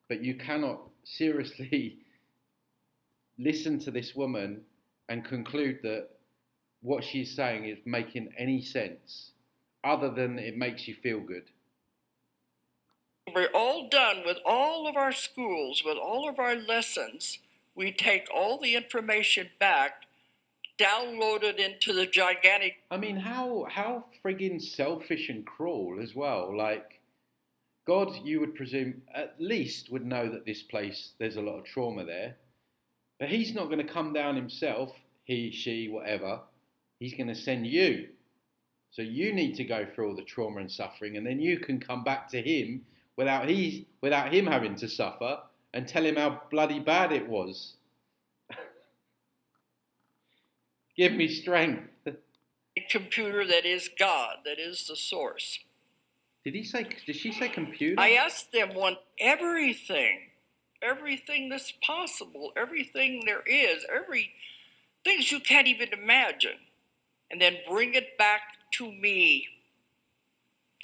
But you cannot seriously listen to this woman and conclude that what she's saying is making any sense, other than it makes you feel good. We're all done with all of our schools, with all of our lessons. We take all the information back, download it into the gigantic... I mean, how friggin' selfish and cruel as well. Like, God, you would presume, at least would know that this place, there's a lot of trauma there. But he's not going to come down himself, he, she, whatever. He's going to send you. So you need to go through all the trauma and suffering, and then you can come back to him without him having to suffer, and tell him how bloody bad it was. Give me strength. Computer that is God, that is the source. Did she say computer? I asked them everything that's possible, everything there is, things you can't even imagine, and then bring it back to me.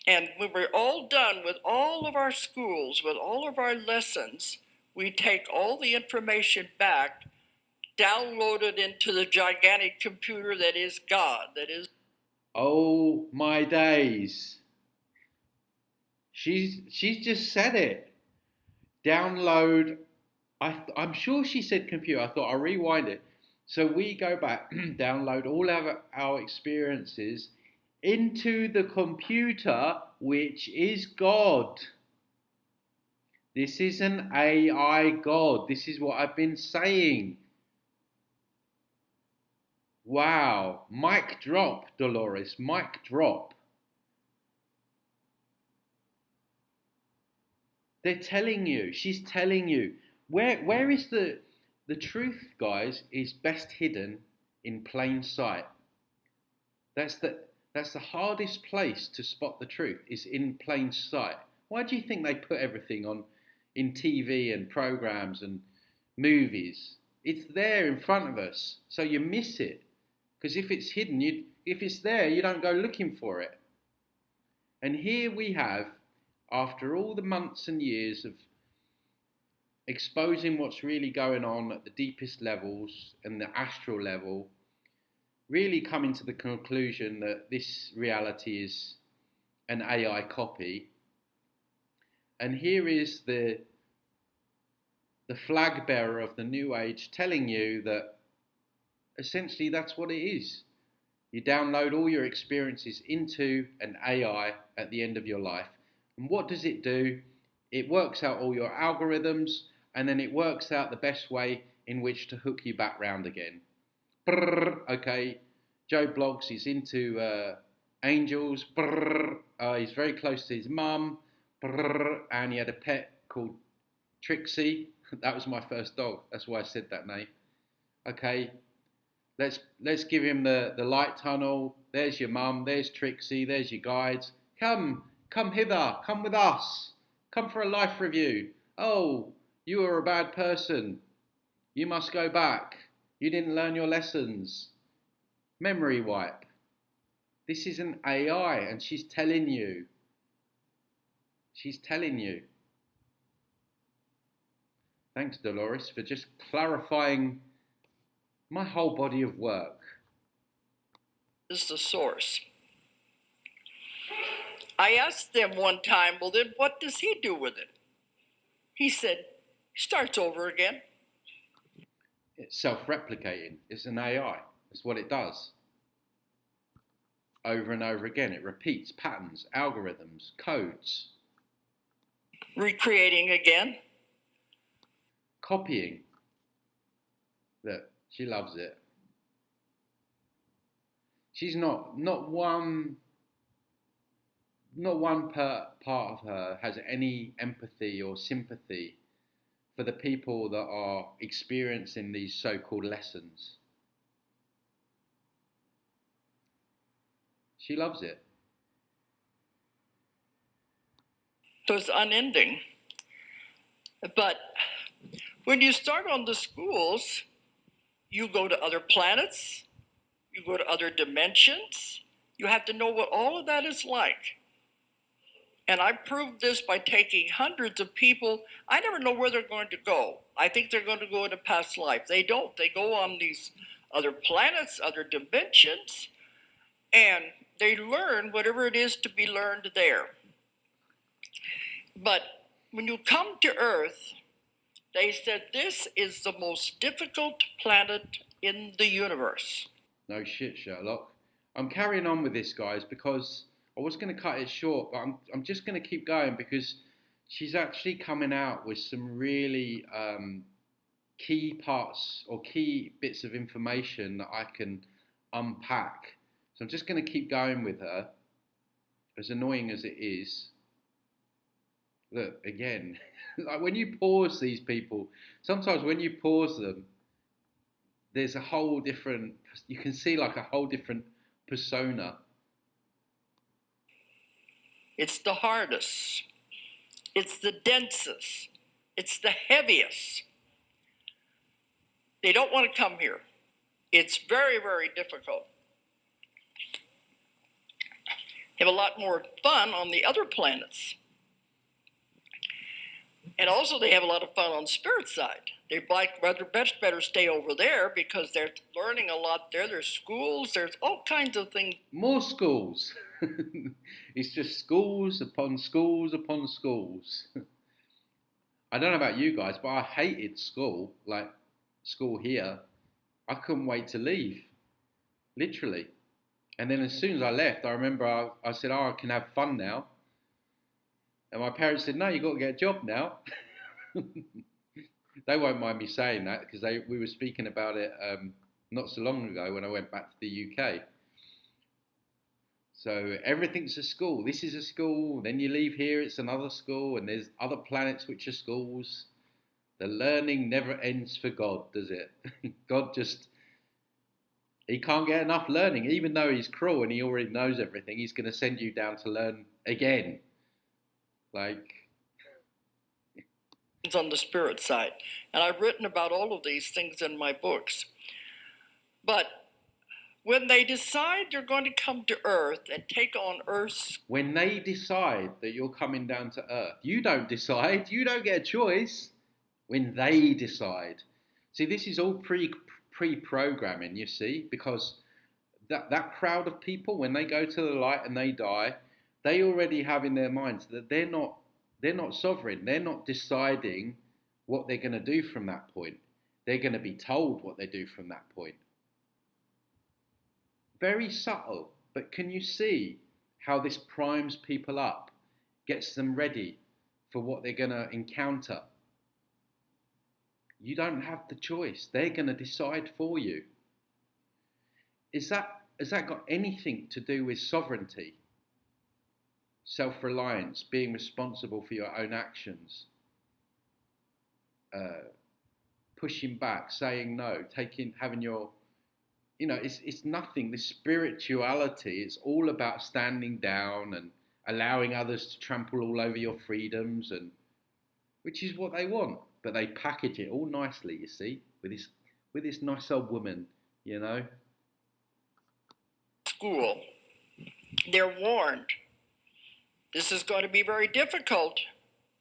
And when we're all done with all of our schools, with all of our lessons, we take all the information back, download it into the gigantic computer that is God, that is... Oh my days. She's just said it. Download. I'm sure she said computer. I thought I'll rewind it. So we go back, download all of our experiences into the computer, which is God. This is an AI God. This is what I've been saying. Wow. Mic drop, Dolores. Mic drop. They're telling you. She's telling you. Where is the truth, guys, is best hidden in plain sight. That's the hardest place to spot the truth, is in plain sight. Why do you think they put everything on in TV and programs and movies? It's there in front of us, so you miss it. Because if it's hidden, if it's there, you don't go looking for it. And here we have, after all the months and years of exposing what's really going on at the deepest levels and the astral level, really coming to the conclusion that this reality is an AI copy. And here is the flag bearer of the New Age telling you that essentially that's what it is. You download all your experiences into an AI at the end of your life. And what does it do? It works out all your algorithms, and then it works out the best way in which to hook you back round again. Okay, Joe Bloggs is into angels. He's very close to his mum. And he had a pet called Trixie. That was my first dog. That's why I said that name. Okay, let's give him the light tunnel. There's your mum. There's Trixie. There's your guides. Come hither. Come with us. Come for a life review. Oh, you are a bad person. You must go back. You didn't learn your lessons. Memory wipe. This is an AI, and she's telling you. She's telling you. Thanks, Dolores, for just clarifying my whole body of work. This is the source. I asked them one time, well, then what does he do with it? He said, he starts over again. It's self-replicating. It's an AI. That's what it does. Over and over again. It repeats patterns, algorithms, codes. Recreating again. Copying. Look, she loves it. She's not one part of her has any empathy or sympathy for the people that are experiencing these so-called lessons. She loves it. So it's unending. But when you start on the schools, you go to other planets, you go to other dimensions. You have to know what all of that is like. And I proved this by taking hundreds of people. I never know where they're going to go. I think they're going to go in a past life. They don't. They go on these other planets, other dimensions, and they learn whatever it is to be learned there. But when you come to Earth, they said this is the most difficult planet in the universe. No shit, Sherlock. I'm carrying on with this, guys, because I was going to cut it short, but I'm just going to keep going because she's actually coming out with some really key parts or key bits of information that I can unpack. So I'm just going to keep going with her, as annoying as it is. Look, again, like when you pause these people, sometimes when you pause them, there's a whole different, you can see like a whole different persona. It's the hardest. It's the densest. It's the heaviest. They don't want to come here. It's very, very difficult. They have a lot more fun on the other planets. And also they have a lot of fun on the spirit side. They like better stay over there because they're learning a lot there. There's schools, there's all kinds of things. More schools. It's just schools upon schools upon schools. I don't know about you guys, but I hated school, like school here. I couldn't wait to leave, literally. And then as soon as I left, I remember I said, oh, I can have fun now. And my parents said, no, you've got to get a job now. They won't mind me saying that because we were speaking about it not so long ago when I went back to the UK. So everything's a school. This is a school. Then you leave here, it's another school. And there's other planets which are schools. The learning never ends for God, does it? God just, he can't get enough learning. Even though he's cruel and he already knows everything, he's going to send you down to learn again. Like, It's on the spirit side. And I've written about all of these things in my books. But when they decide they're going to come to Earth and take on Earth's... When they decide that you're coming down to Earth, you don't decide. You don't get a choice. When they decide. See, this is all pre-programming, you see, because that crowd of people, when they go to the light and they die, they already have in their minds that they're not sovereign. They're not deciding what they're going to do from that point. They're going to be told what they do from that point. Very subtle, but can you see how this primes people up, gets them ready for what they're going to encounter? You don't have the choice. They're going to decide for you. Has that got anything to do with sovereignty, self-reliance, being responsible for your own actions, pushing back, saying no, having your, it's nothing. The spirituality, it's all about standing down and allowing others to trample all over your freedoms, and which is what they want. But they package it all nicely, you see, with with this nice old woman, you know. School. They're warned. This is going to be very difficult.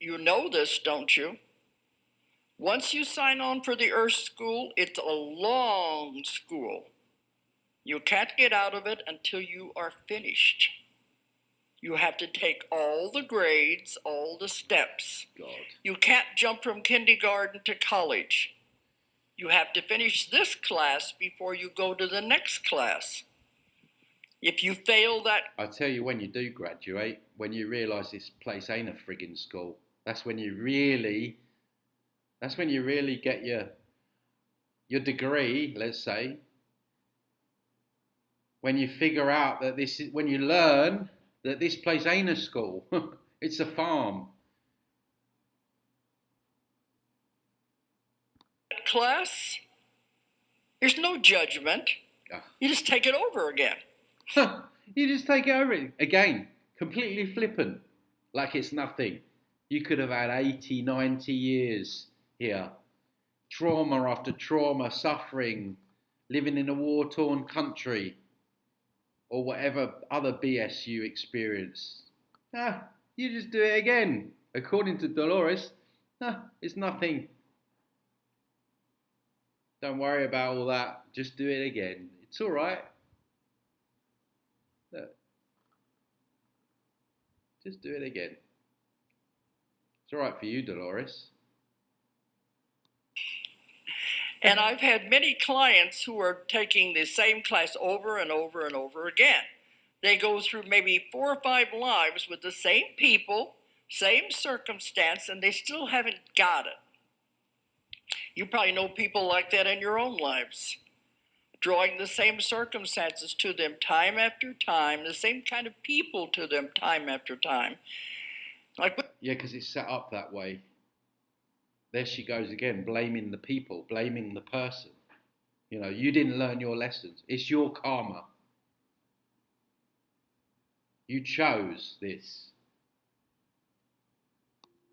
You know this, don't you? Once you sign on for the Earth School, it's a long school. You can't get out of it until you are finished. You have to take all the grades, all the steps. God. You can't jump from kindergarten to college. You have to finish this class before you go to the next class. If you fail that... I tell you, when you do graduate, when you realise this place ain't a frigging school, that's when you really get your degree, let's say. When you figure out that when you learn that this place ain't a school, it's a farm. Class, there's no judgment. You just take it over again. You just take it over again, completely flippant, like it's nothing. You could have had 80, 90 years here. Trauma after trauma, suffering, living in a war-torn country, or whatever other BS you experience. You just do it again. According to Dolores, it's nothing. Don't worry about all that. Just do it again. It's all right. Look. Just do it again. It's all right for you, Dolores. And I've had many clients who are taking the same class over and over and over again. They go through maybe 4 or 5 lives with the same people, same circumstance, and they still haven't got it. You probably know people like that in your own lives, drawing the same circumstances to them time after time, the same kind of people to them time after time. Yeah, because it's set up that way. There she goes again, blaming the people, blaming the person. You know, you didn't learn your lessons. It's your karma. You chose this.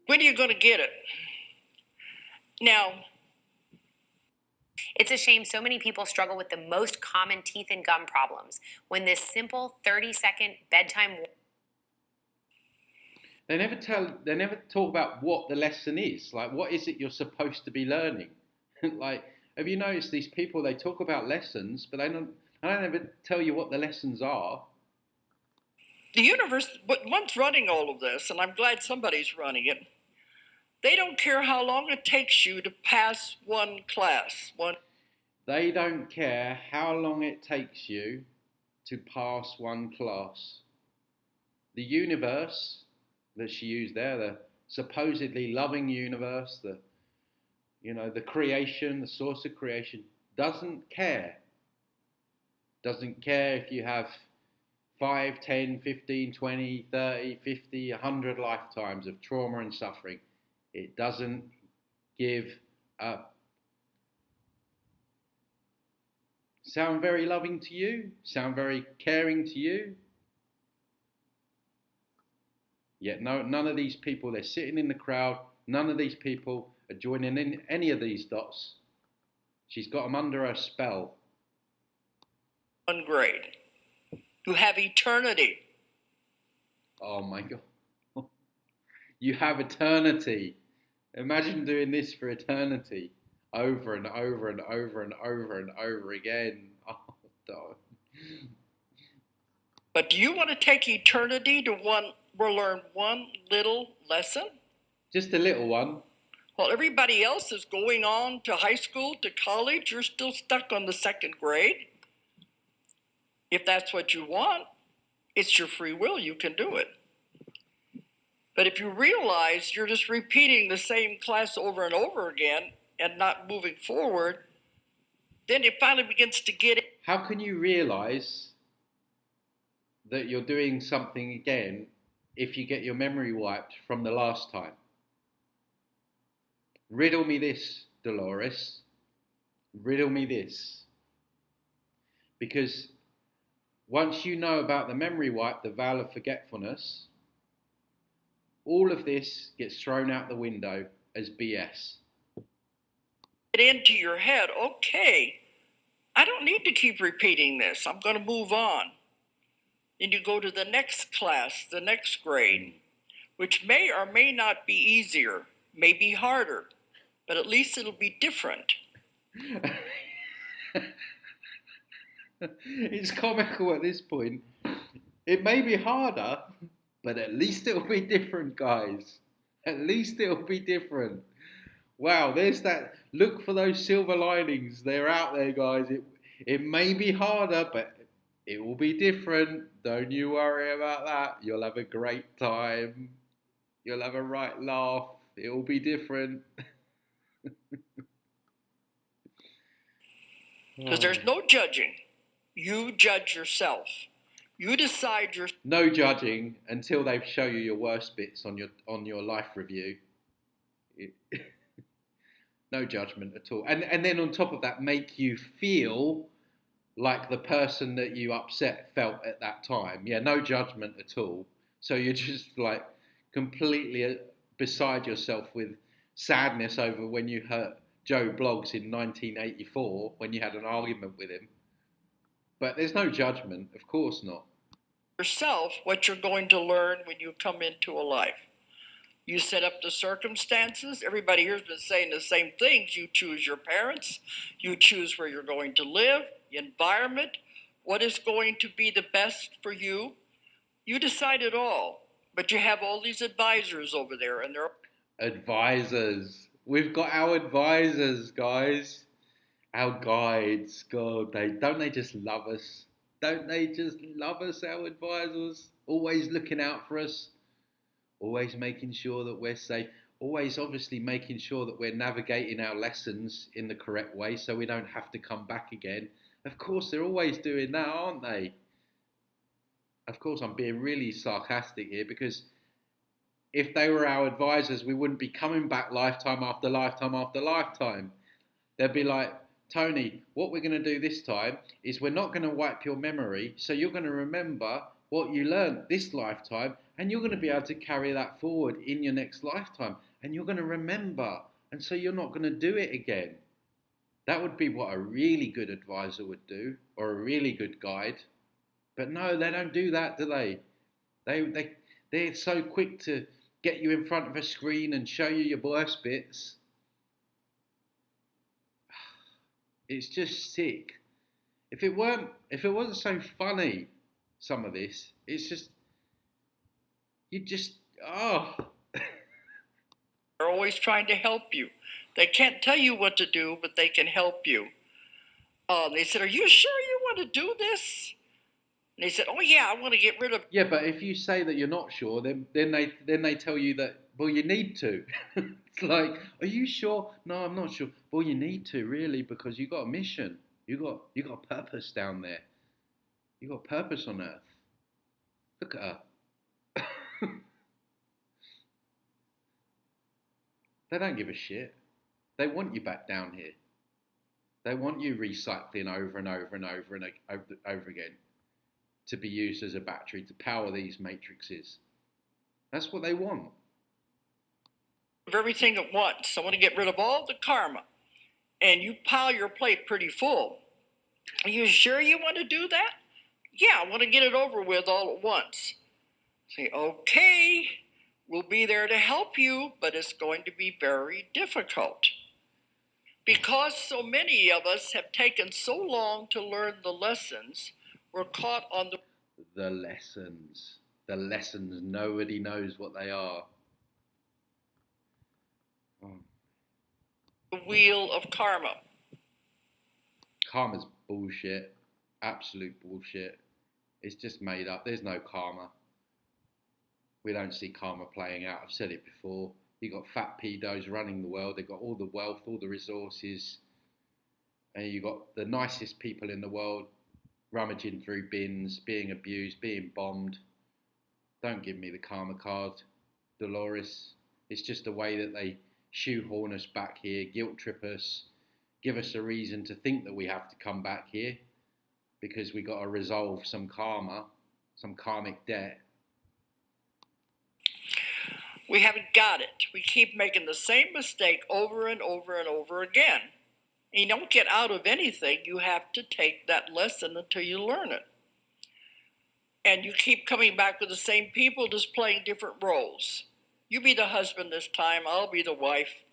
When are you going to get it? Now, it's a shame so many people struggle with the most common teeth and gum problems when this simple 30-second bedtime... They never talk about what the lesson is. Like, what is it you're supposed to be learning? Like, have you noticed these people, they talk about lessons, but I don't ever tell you what the lessons are. The universe, one's running all of this, and I'm glad somebody's running it. They don't care how long it takes you to pass one class. They don't care how long it takes you to pass one class. The universe that she used there, the supposedly loving universe, the creation, the source of creation, doesn't care. Doesn't care if you have 5, 10, 15, 20, 30, 50, 100 lifetimes of trauma and suffering. It doesn't give up. Sound very loving to you? Sound very caring to you? Yet none of these people, they're sitting in the crowd, none of these people are joining in any of these dots. She's got them under her spell. One grade. You have eternity. Oh my God. You have eternity. Imagine doing this for eternity. Over and over and over and over and over again. Oh, God. But do you want to take eternity to learn one little lesson? Just a little one. While everybody else is going on to high school, to college, you're still stuck on the 2nd grade. If that's what you want, it's your free will, you can do it. But if you realize you're just repeating the same class over and over again and not moving forward, then it finally begins to get it. How can you realize that you're doing something again if you get your memory wiped from the last time? Riddle me this, Dolores. Riddle me this. Because once you know about the memory wipe, the veil of forgetfulness, all of this gets thrown out the window as BS. Get into your head, okay, I don't need to keep repeating this. I'm going to move on. Then you go to the next class, the next grade, which may or may not be easier, may be harder, but at least it'll be different. It's comical at this point. It may be harder, but at least it'll be different, guys. At least it'll be different. Wow, there's that. Look for those silver linings. They're out there, guys. It may be harder, but it will be different. Don't you worry about that. You'll have a great time. You'll have a right laugh. It will be different. Because there's no judging. You judge yourself. You decide your. No judging until they show you your worst bits on your life review. No judgment at all. And then on top of that, make you feel like the person that you upset felt at that time. Yeah, no judgment at all. So you're just like completely beside yourself with sadness over when you hurt Joe Bloggs in 1984 when you had an argument with him. But there's no judgment, of course not. Yourself what you're going to learn when you come into a life. You set up the circumstances. Everybody here's been saying the same things. You choose your parents. You choose where you're going to live, the environment, what is going to be the best for you. You decide it all. But you have all these advisors over there, and they're advisors. We've got our advisors, guys. Our guides. God, they just love us? Don't they just love us, our advisors? Always looking out for us. Always making sure that we're safe. Always obviously making sure that we're navigating our lessons in the correct way so we don't have to come back again. Of course, they're always doing that, aren't they? Of course, I'm being really sarcastic here because if they were our advisors, we wouldn't be coming back lifetime after lifetime after lifetime. They'd be like, Tony, what we're going to do this time is we're not going to wipe your memory, so you're going to remember what you learned this lifetime, and you're going to be able to carry that forward in your next lifetime, and you're going to remember, and so you're not going to do it again. That would be what a really good advisor would do, or a really good guide. But no, they don't do that, do they? They're so quick to get you in front of a screen and show you your worst bits. It's just sick. If it wasn't so funny, some of this, it's just They're always trying to help you. They can't tell you what to do, but they can help you. They said, "Are you sure you want to do this?" And they said, "Oh yeah, I want to get rid of." Yeah, but if you say that you're not sure, then they tell you that, well, you need to. It's like, are you sure? No, I'm not sure. Well, you need to really because you got a mission. You got purpose down there. You got purpose on Earth. Look at her. They don't give a shit. They want you back down here. They want you recycling over and over and over and over again to be used as a battery to power these matrices. That's what they want. Everything at once. I want to get rid of all the karma. And you pile your plate pretty full. Are you sure you want to do that? Yeah, I want to get it over with all at once. Say, okay, we'll be there to help you, but it's going to be very difficult. Because so many of us have taken so long to learn the lessons, we're caught on the lessons. The lessons, nobody knows what they are. The wheel of karma. Karma's bullshit. Absolute bullshit. It's just made up. There's no karma. We don't see karma playing out. I've said it before. You've got fat pedos running the world. They've got all the wealth, all the resources. And you've got the nicest people in the world rummaging through bins, being abused, being bombed. Don't give me the karma card, Dolores. It's just a way that they shoehorn us back here, guilt trip us, give us a reason to think that we have to come back here because we got to resolve some karma, some karmic debt. We haven't got it. We keep making the same mistake over and over and over again. And you don't get out of anything. You have to take that lesson until you learn it. And you keep coming back with the same people, just playing different roles. You be the husband this time, I'll be the wife.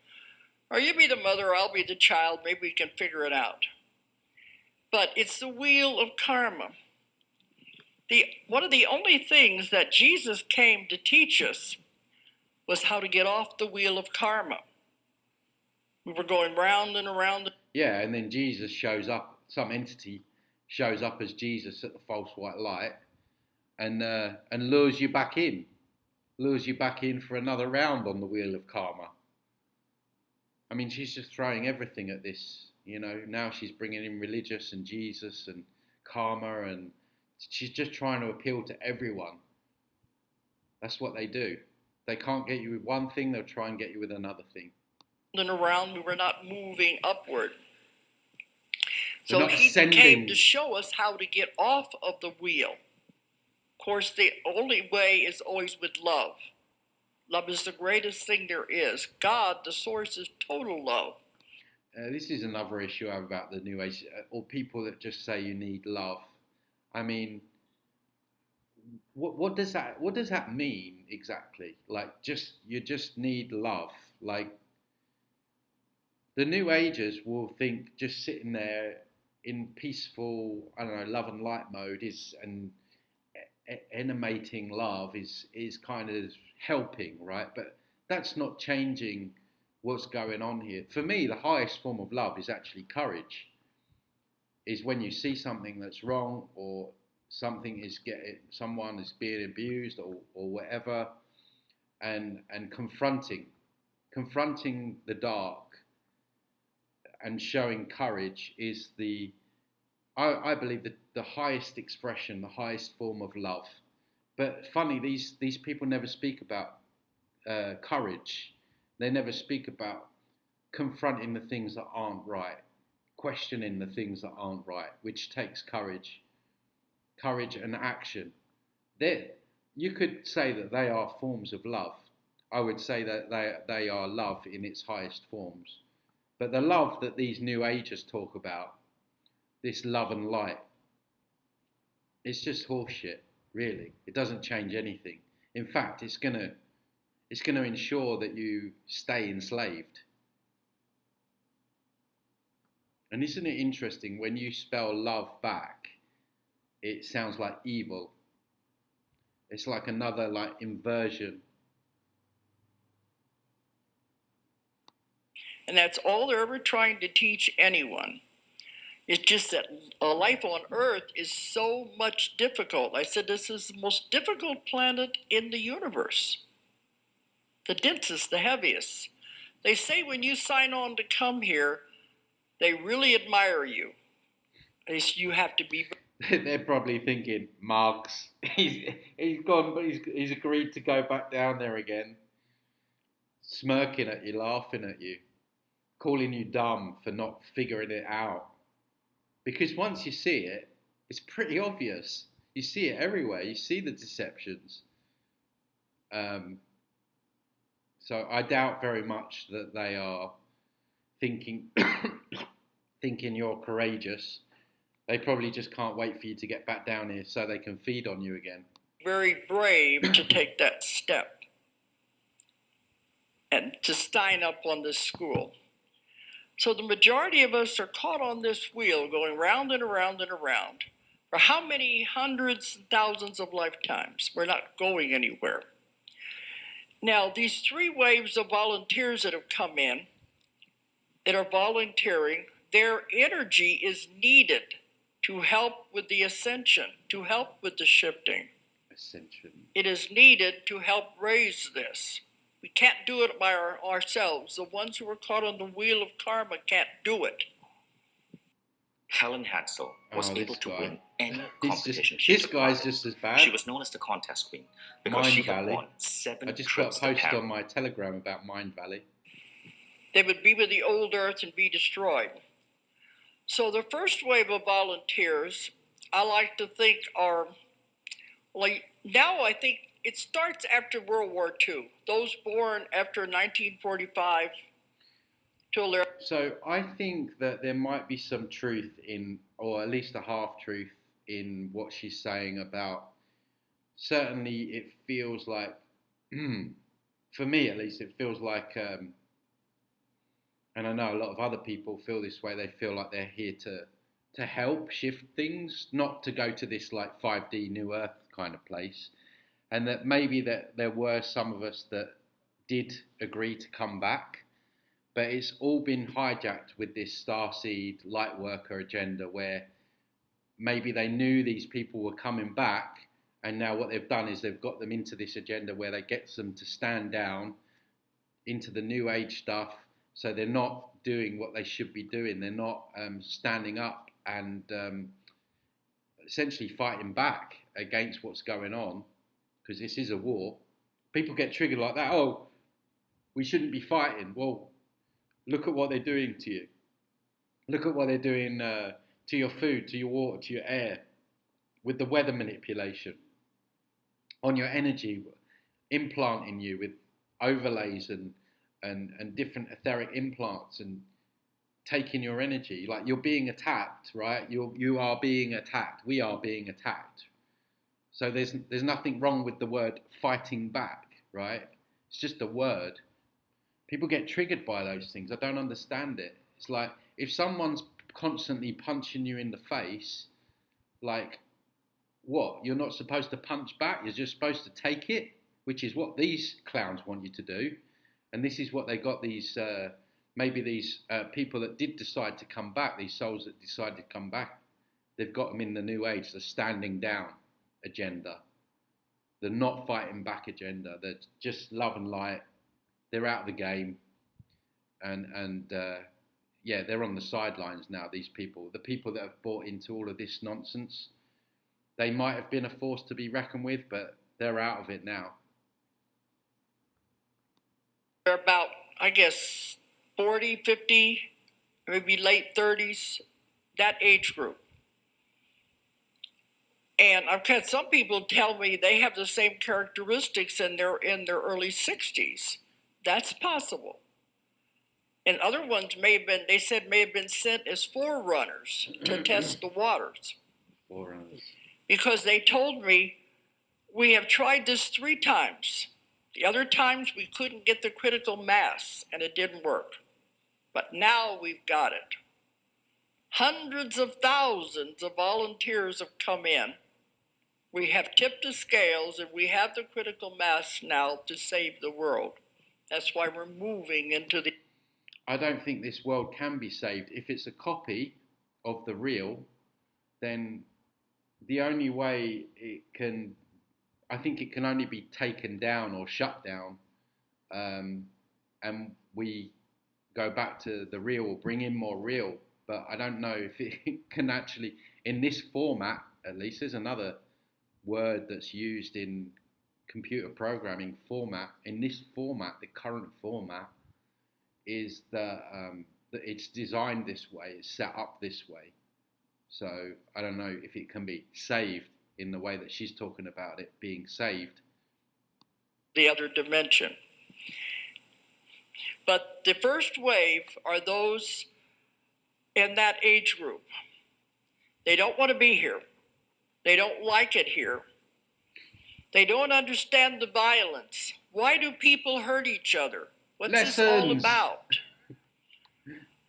Or you be the mother, I'll be the child. Maybe we can figure it out. But it's the wheel of karma. One of the only things that Jesus came to teach us was how to get off the wheel of karma. We were going round and around. Yeah, and then Jesus shows up, some entity shows up as Jesus at the false white light and lures you back in for another round on the wheel of karma. I mean, she's just throwing everything at this, now she's bringing in religious and Jesus and karma, and she's just trying to appeal to everyone. That's what they do. They can't get you with one thing, they'll try and get you with another thing. And around, we were not moving upward. So he came to show us how to get off of the wheel. Of course, the only way is always with love. Love is the greatest thing there is. God, the source, is total love. This is another issue I have about the New Age, or people that just say you need love. I mean, what does that mean exactly? Like, you just need love. Like, the New Agers will think just sitting there in peaceful, love and light mode and animating love is kind of helping, right? But that's not changing what's going on here. For me, the highest form of love is actually courage. Is when you see something that's wrong, or someone is being abused or whatever, and confronting the dark and showing courage is I believe the highest expression, the highest form of love. But funny, these people never speak about courage. They never speak about confronting the things that aren't right, questioning the things that aren't right, which takes courage and action. You could say that they are forms of love. I would say that they are love in its highest forms. But the love that these New Agers talk about, this love and light, it's just horseshit, really. It doesn't change anything. In fact, it's gonna ensure that you stay enslaved. And isn't it interesting, when you spell love back, it sounds like evil. It's like another inversion. And that's all they're ever trying to teach anyone. It's just that life on Earth is so much difficult. I said this is the most difficult planet in the universe. The densest, the heaviest. They say when you sign on to come here, they really admire you. You have to be. They're probably thinking, Marx, he's gone, but he's agreed to go back down there again, smirking at you, laughing at you, calling you dumb for not figuring it out. Because once you see it, it's pretty obvious. You see it everywhere. You see the deceptions. So I doubt very much that they are thinking you're courageous. They probably just can't wait for you to get back down here so they can feed on you again. Very brave to take that step and to sign up on this school. So the majority of us are caught on this wheel going round and around and around. For how many hundreds and thousands of lifetimes? We're not going anywhere. Now, these 3 waves of volunteers that have come in, that are volunteering, their energy is needed to help with the ascension, to help with the shifting. Ascension. It is needed to help raise this. We can't do it by ourselves. The ones who are caught on the wheel of karma can't do it. Helen Hadsell was able to win any competition. This guy's just as bad. She was known as the contest queen because she had won 7 I just trips put a post to on my Telegram about Mind Valley. They would be with the old earth and be destroyed. So the first wave of volunteers, I like to think are, now I think it starts after World War II. Those born after 1945 till they're So I think that there might be some truth in, or at least a half truth in what she's saying about. Certainly, it feels like, for me at least, it feels like, and I know a lot of other people feel this way. They feel like they're here to help shift things, not to go to this like 5D New Earth kind of place, and that maybe that there were some of us that did agree to come back, but it's all been hijacked with this starseed light worker agenda where maybe they knew these people were coming back, and now what they've done is they've got them into this agenda where they get them to stand down into the new age stuff, so they're not doing what they should be doing. They're not standing up and essentially fighting back against what's going on, because this is a war. People get triggered like that. Oh, we shouldn't be fighting. Well, look at what they're doing to you. Look at what they're doing to your food, to your water, to your air, with the weather manipulation, on your energy, implanting you with overlays and different etheric implants and taking your energy. Like, you're being attacked, right? You are being attacked. We are being attacked. So there's nothing wrong with the word fighting back, right? It's just a word. People get triggered by those things. I don't understand it. It's like, if someone's constantly punching you in the face, like, what? You're not supposed to punch back. You're just supposed to take it, which is what these clowns want you to do. And this is what they got these, maybe these people that did decide to come back, these souls that decided to come back, they've got them in the new age, the standing down agenda, the not fighting back agenda, the just love and light. They're out of the game. And yeah, they're on the sidelines now, these people. The people that have bought into all of this nonsense, they might have been a force to be reckoned with, but they're out of it now. They're about, I guess, 40, 50, maybe late 30s, that age group. And I've had some people tell me they have the same characteristics and they're in their early 60s. That's possible. And other ones may have been sent as forerunners to test the waters. Forerunners. Because they told me, we have tried this 3 times. The other times we couldn't get the critical mass and it didn't work. But now we've got it. Hundreds of thousands of volunteers have come in. We have tipped the scales and we have the critical mass now to save the world. That's why we're moving into the... I don't think this world can be saved. If it's a copy of the real, then the only way it can, I think it can only be taken down or shut down, and we go back to the real or bring in more real. But I don't know if it can actually, in this format at least, there's another word that's used in computer programming, format. In this format, the current format, is that it's designed this way, it's set up this way. So I don't know if it can be saved in the way that she's talking about it being saved. The other dimension. But the first wave are those in that age group. They don't want to be here. They don't like it here. They don't understand the violence. Why do people hurt each other? What's this all about?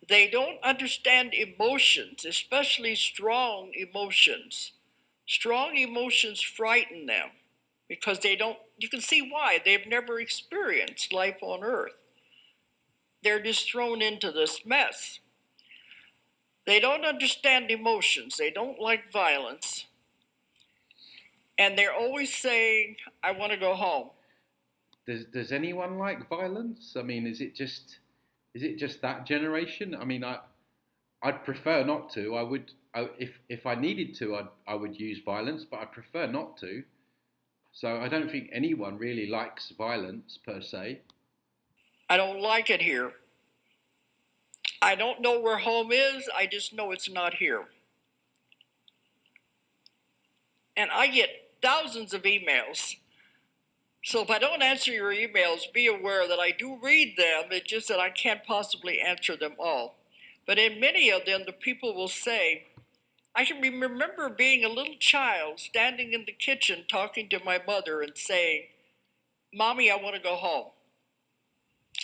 They don't understand emotions, especially strong emotions. Strong emotions frighten them because they don't, you can see why. They've never experienced life on Earth. They're just thrown into this mess. They don't understand emotions. They don't like violence. And they're always saying, I want to go home. Does anyone like violence? I mean, is it just that generation? I mean, I'd prefer not to. If I needed to, I would use violence, but I prefer not to. So I don't think anyone really likes violence per se. I don't like it here. I don't know where home is. I just know it's not here. And I get thousands of emails So if I don't answer your emails, be aware that I do read them. It's just that I can't possibly answer them all. But in many of them, the people will say, I can remember being a little child standing in the kitchen talking to my mother and saying, Mommy, I want to go home.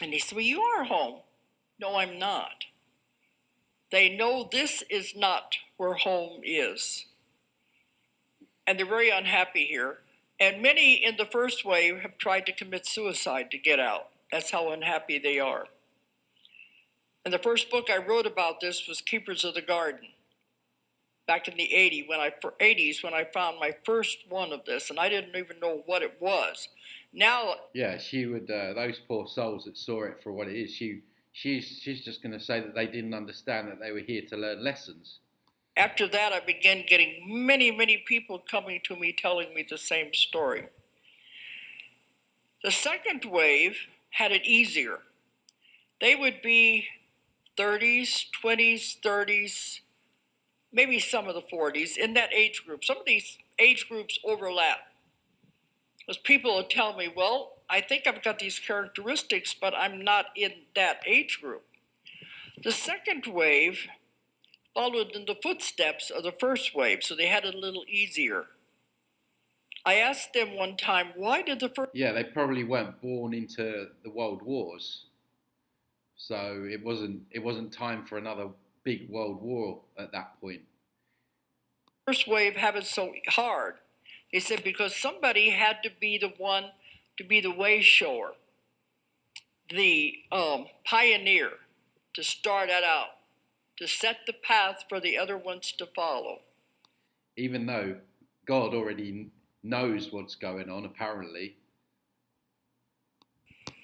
And they say, well, you are home. No, I'm not. They know this is not where home is. And they're very unhappy here. And many in the first wave have tried to commit suicide to get out. That's how unhappy they are. And the first book I wrote about this was Keepers of the Garden. Back in the 80s when I found my first one of this, and I didn't even know what it was. Now, yeah, she would. Those poor souls that saw it for what it is. She's just going to say that they didn't understand that they were here to learn lessons. After that, I began getting many people coming to me telling me the same story. The second wave had it easier. They would be 30s, 20s, 30s, maybe some of the 40s, in that age group. Some of these age groups overlap. Because people will tell me, well, I think I've got these characteristics, but I'm not in that age group. The second wave followed in the footsteps of the first wave, so they had it a little easier. I asked them one time, why did the first... Yeah, they probably weren't born into the world wars. So it wasn't time for another big world war at that point. First wave have it so hard. They said because somebody had to be the one to be the way shower, the pioneer, to start it out, to set the path for the other ones to follow. Even though God already knows what's going on, apparently.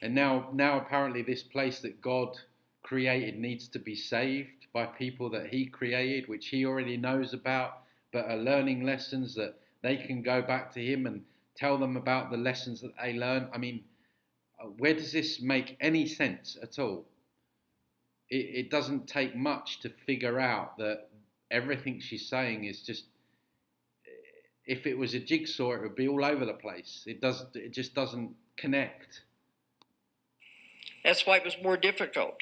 And now apparently this place that God created needs to be saved by people that he created, which he already knows about, but are learning lessons that they can go back to him and tell them about the lessons that they learn. I mean, where does this make any sense at all? It doesn't take much to figure out that everything she's saying is just, if it was a jigsaw, it would be all over the place. It just doesn't connect. That's why it was more difficult.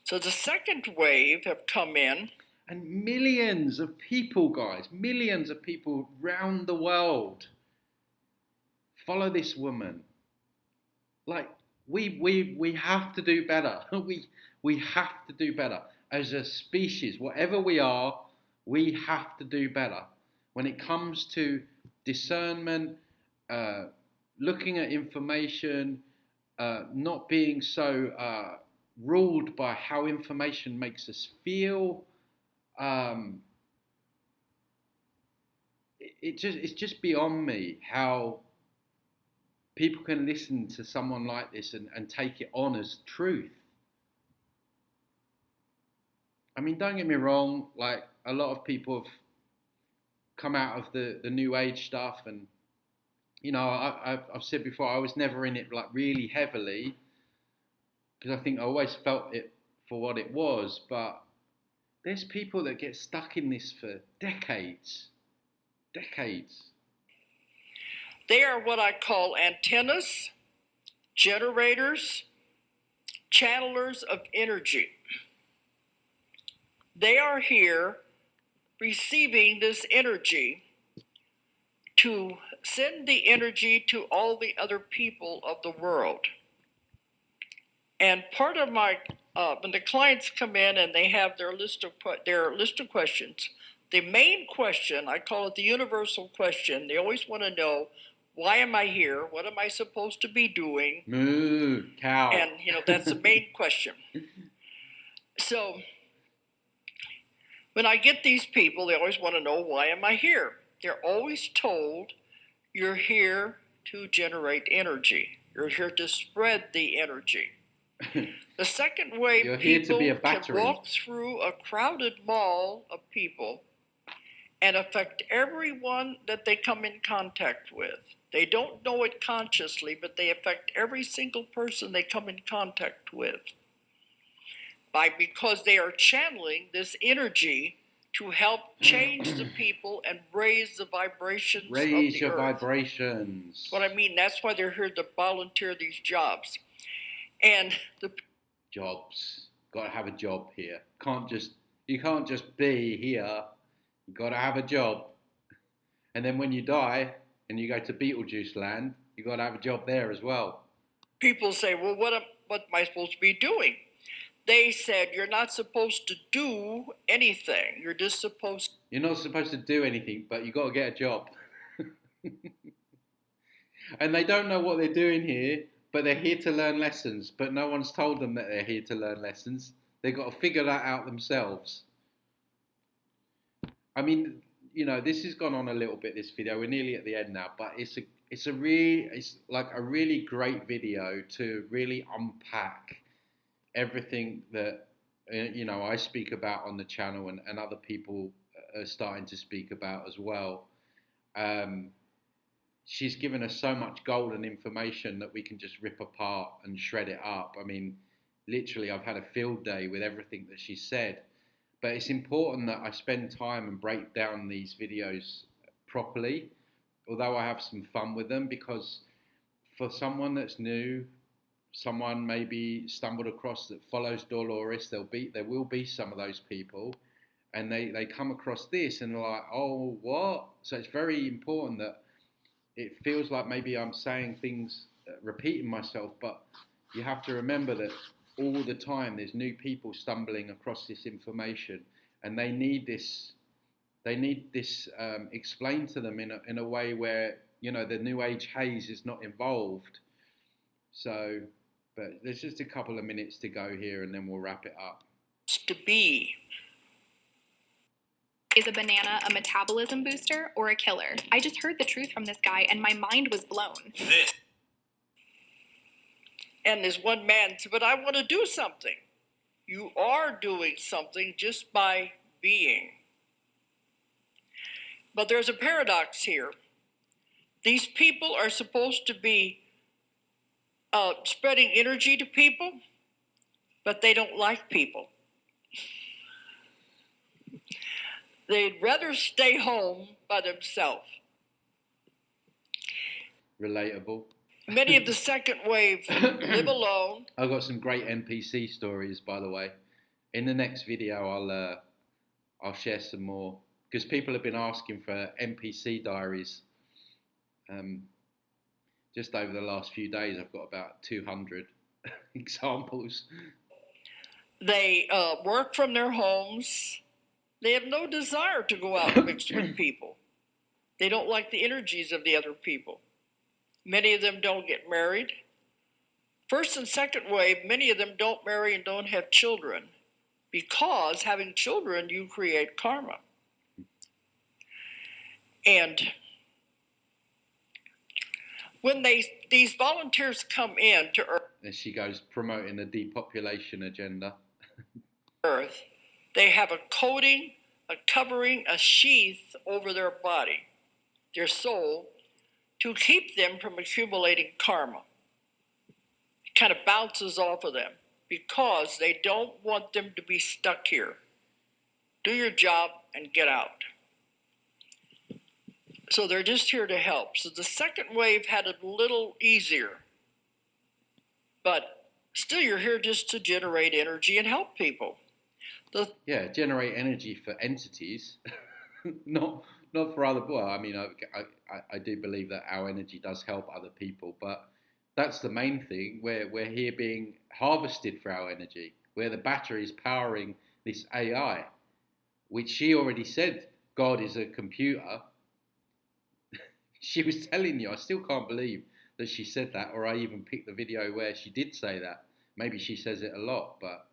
So the second wave have come in. And millions of people, guys, millions of people round the world follow this woman. Like, we have to do better. we have to do better. As a species, whatever we are, we have to do better. When it comes to discernment, looking at information, not being so ruled by how information makes us feel. It's just beyond me how people can listen to someone like this and take it on as truth. I mean, don't get me wrong, like a lot of people have come out of the new age stuff, and you know, I've said before, I was never in it like really heavily because I think I always felt it for what it was, but there's people that get stuck in this for decades. They are what I call antennas, generators, channelers of energy. They are here receiving this energy to send the energy to all the other people of the world. And part of my, when the clients come in and they have their list of questions, the main question, I call it the universal question, they always want to know, why am I here? What am I supposed to be doing? Moo, cow. And, you know, that's the main question. So when I get these people, they always want to know, why am I here? They're always told, you're here to generate energy. You're here to spread the energy. The second wave, you're here people to be a can battery. walk through a crowded mall of people and affect everyone that they come in contact with. They don't know it consciously, but they affect every single person they come in contact with because they are channeling this energy to help change the people and raise the vibrations of Raise the your earth. vibrations. What I mean, that's why they're here to volunteer these jobs. And the jobs. Got to have a job here. You can't just be here. You got to have a job. And then when you die and you go to Beetlejuice land, you got to have a job there as well. people say, well, what am I supposed to be doing? They said, you're not supposed to do anything. You're just supposed to. You're not supposed to do anything, but you got to get a job. And they don't know what they're doing here, but they're here to learn lessons. But no one's told them that they're here to learn lessons. They've got to figure that out themselves. I mean, this has gone on a little bit, this video. We're nearly at the end now, but it's like a really great video to really unpack everything that I speak about on the channel and other people are starting to speak about as well. She's given us so much golden information that we can just rip apart and shred it up. I mean, literally, I've had a field day with everything that she said. But it's important that I spend time and break down these videos properly, although I have some fun with them, because for someone that's new, someone maybe stumbled across that follows Dolores, there will be some of those people, and they come across this and they're like, oh, what? So it's very important that it feels like maybe I'm saying things, repeating myself, but you have to remember that all the time there's new people stumbling across this information, and they need this explained to them in a way where the new age haze is not involved. So, but there's just a couple of minutes to go here, and then we'll wrap it up. To be. Is a banana a metabolism booster or a killer? I just heard the truth from this guy and my mind was blown. And there's one man said, but I want to do something. You are doing something just by being. But there's a paradox here. These people are supposed to be spreading energy to people, but they don't like people. They'd rather stay home by themselves. Relatable. Many of the second wave live alone. I've got some great NPC stories, by the way. In the next video, I'll share some more, because people have been asking for NPC diaries. Just over the last few days, I've got about 200 examples. They work from their homes. They have no desire to go out and mix with people. They don't like the energies of the other people. Many of them don't get married. First and second wave, many of them don't marry and don't have children, because having children, you create karma. And when these volunteers come in to Earth, there she goes, promoting the depopulation agenda. Earth, they have a coating, a covering, a sheath over their body, their soul, to keep them from accumulating karma. It kind of bounces off of them because they don't want them to be stuck here. Do your job and get out. So they're just here to help. So the second wave had it a little easier, but still you're here just to generate energy and help people. Generate energy for entities, not for other. Well, I mean, I do believe that our energy does help other people, but that's the main thing. We're here being harvested for our energy. We're the batteries powering this AI, which she already said God is a computer. She was telling you. I still can't believe that she said that, or I even picked the video where she did say that. Maybe she says it a lot, but.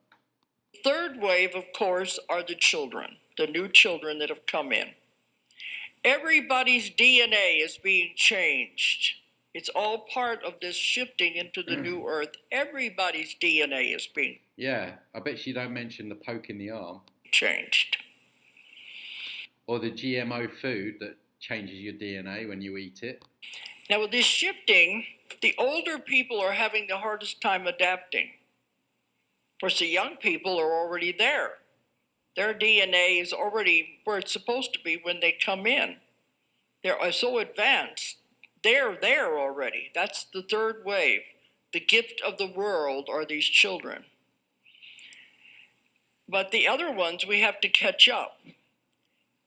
Third wave, of course, are the children, the new children that have come in. Everybody's DNA is being changed. It's all part of this shifting into the new earth. Everybody's DNA is being. Yeah, I bet she don't mention the poke in the arm. Changed. Or the GMO food that changes your DNA when you eat it. Now with this shifting, the older people are having the hardest time adapting. Of course, the young people are already there. Their DNA is already where it's supposed to be when they come in. They're so advanced. They're there already. That's the third wave. The gift of the world are these children. But the other ones, we have to catch up.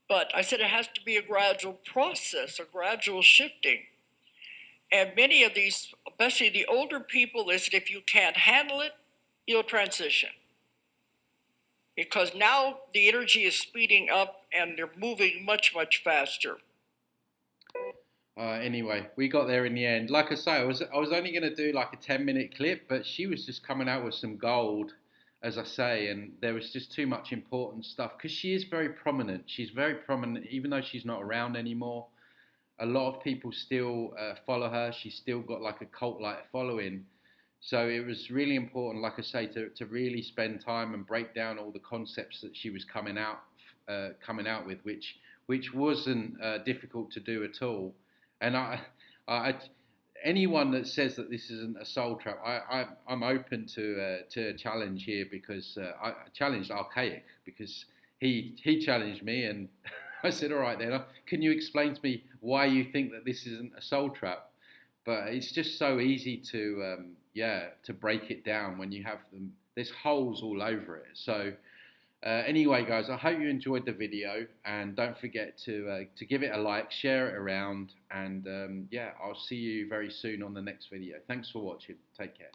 But I said it has to be a gradual process, a gradual shifting. And many of these, especially the older people, is that if you can't handle it, you'll transition. Because now the energy is speeding up and they're moving much, much faster. Anyway, we got there in the end. Like I say, I was only going to do like a 10-minute clip, but she was just coming out with some gold, as I say, and there was just too much important stuff because she is very prominent. She's very prominent, even though she's not around anymore. A lot of people still follow her. She's still got like a cult-like following. So it was really important, like I say, to really spend time and break down all the concepts that she was coming out with, which wasn't difficult to do at all. And I anyone that says that this isn't a soul trap, I'm open to a challenge here because I challenged Archaic because he challenged me and I said, all right then, can you explain to me why you think that this isn't a soul trap? But it's just so easy to break it down when you have them. There's holes all over it. So anyway, guys, I hope you enjoyed the video, and don't forget to give it a like, share it around, and I'll see you very soon on the next video. Thanks for watching. Take care.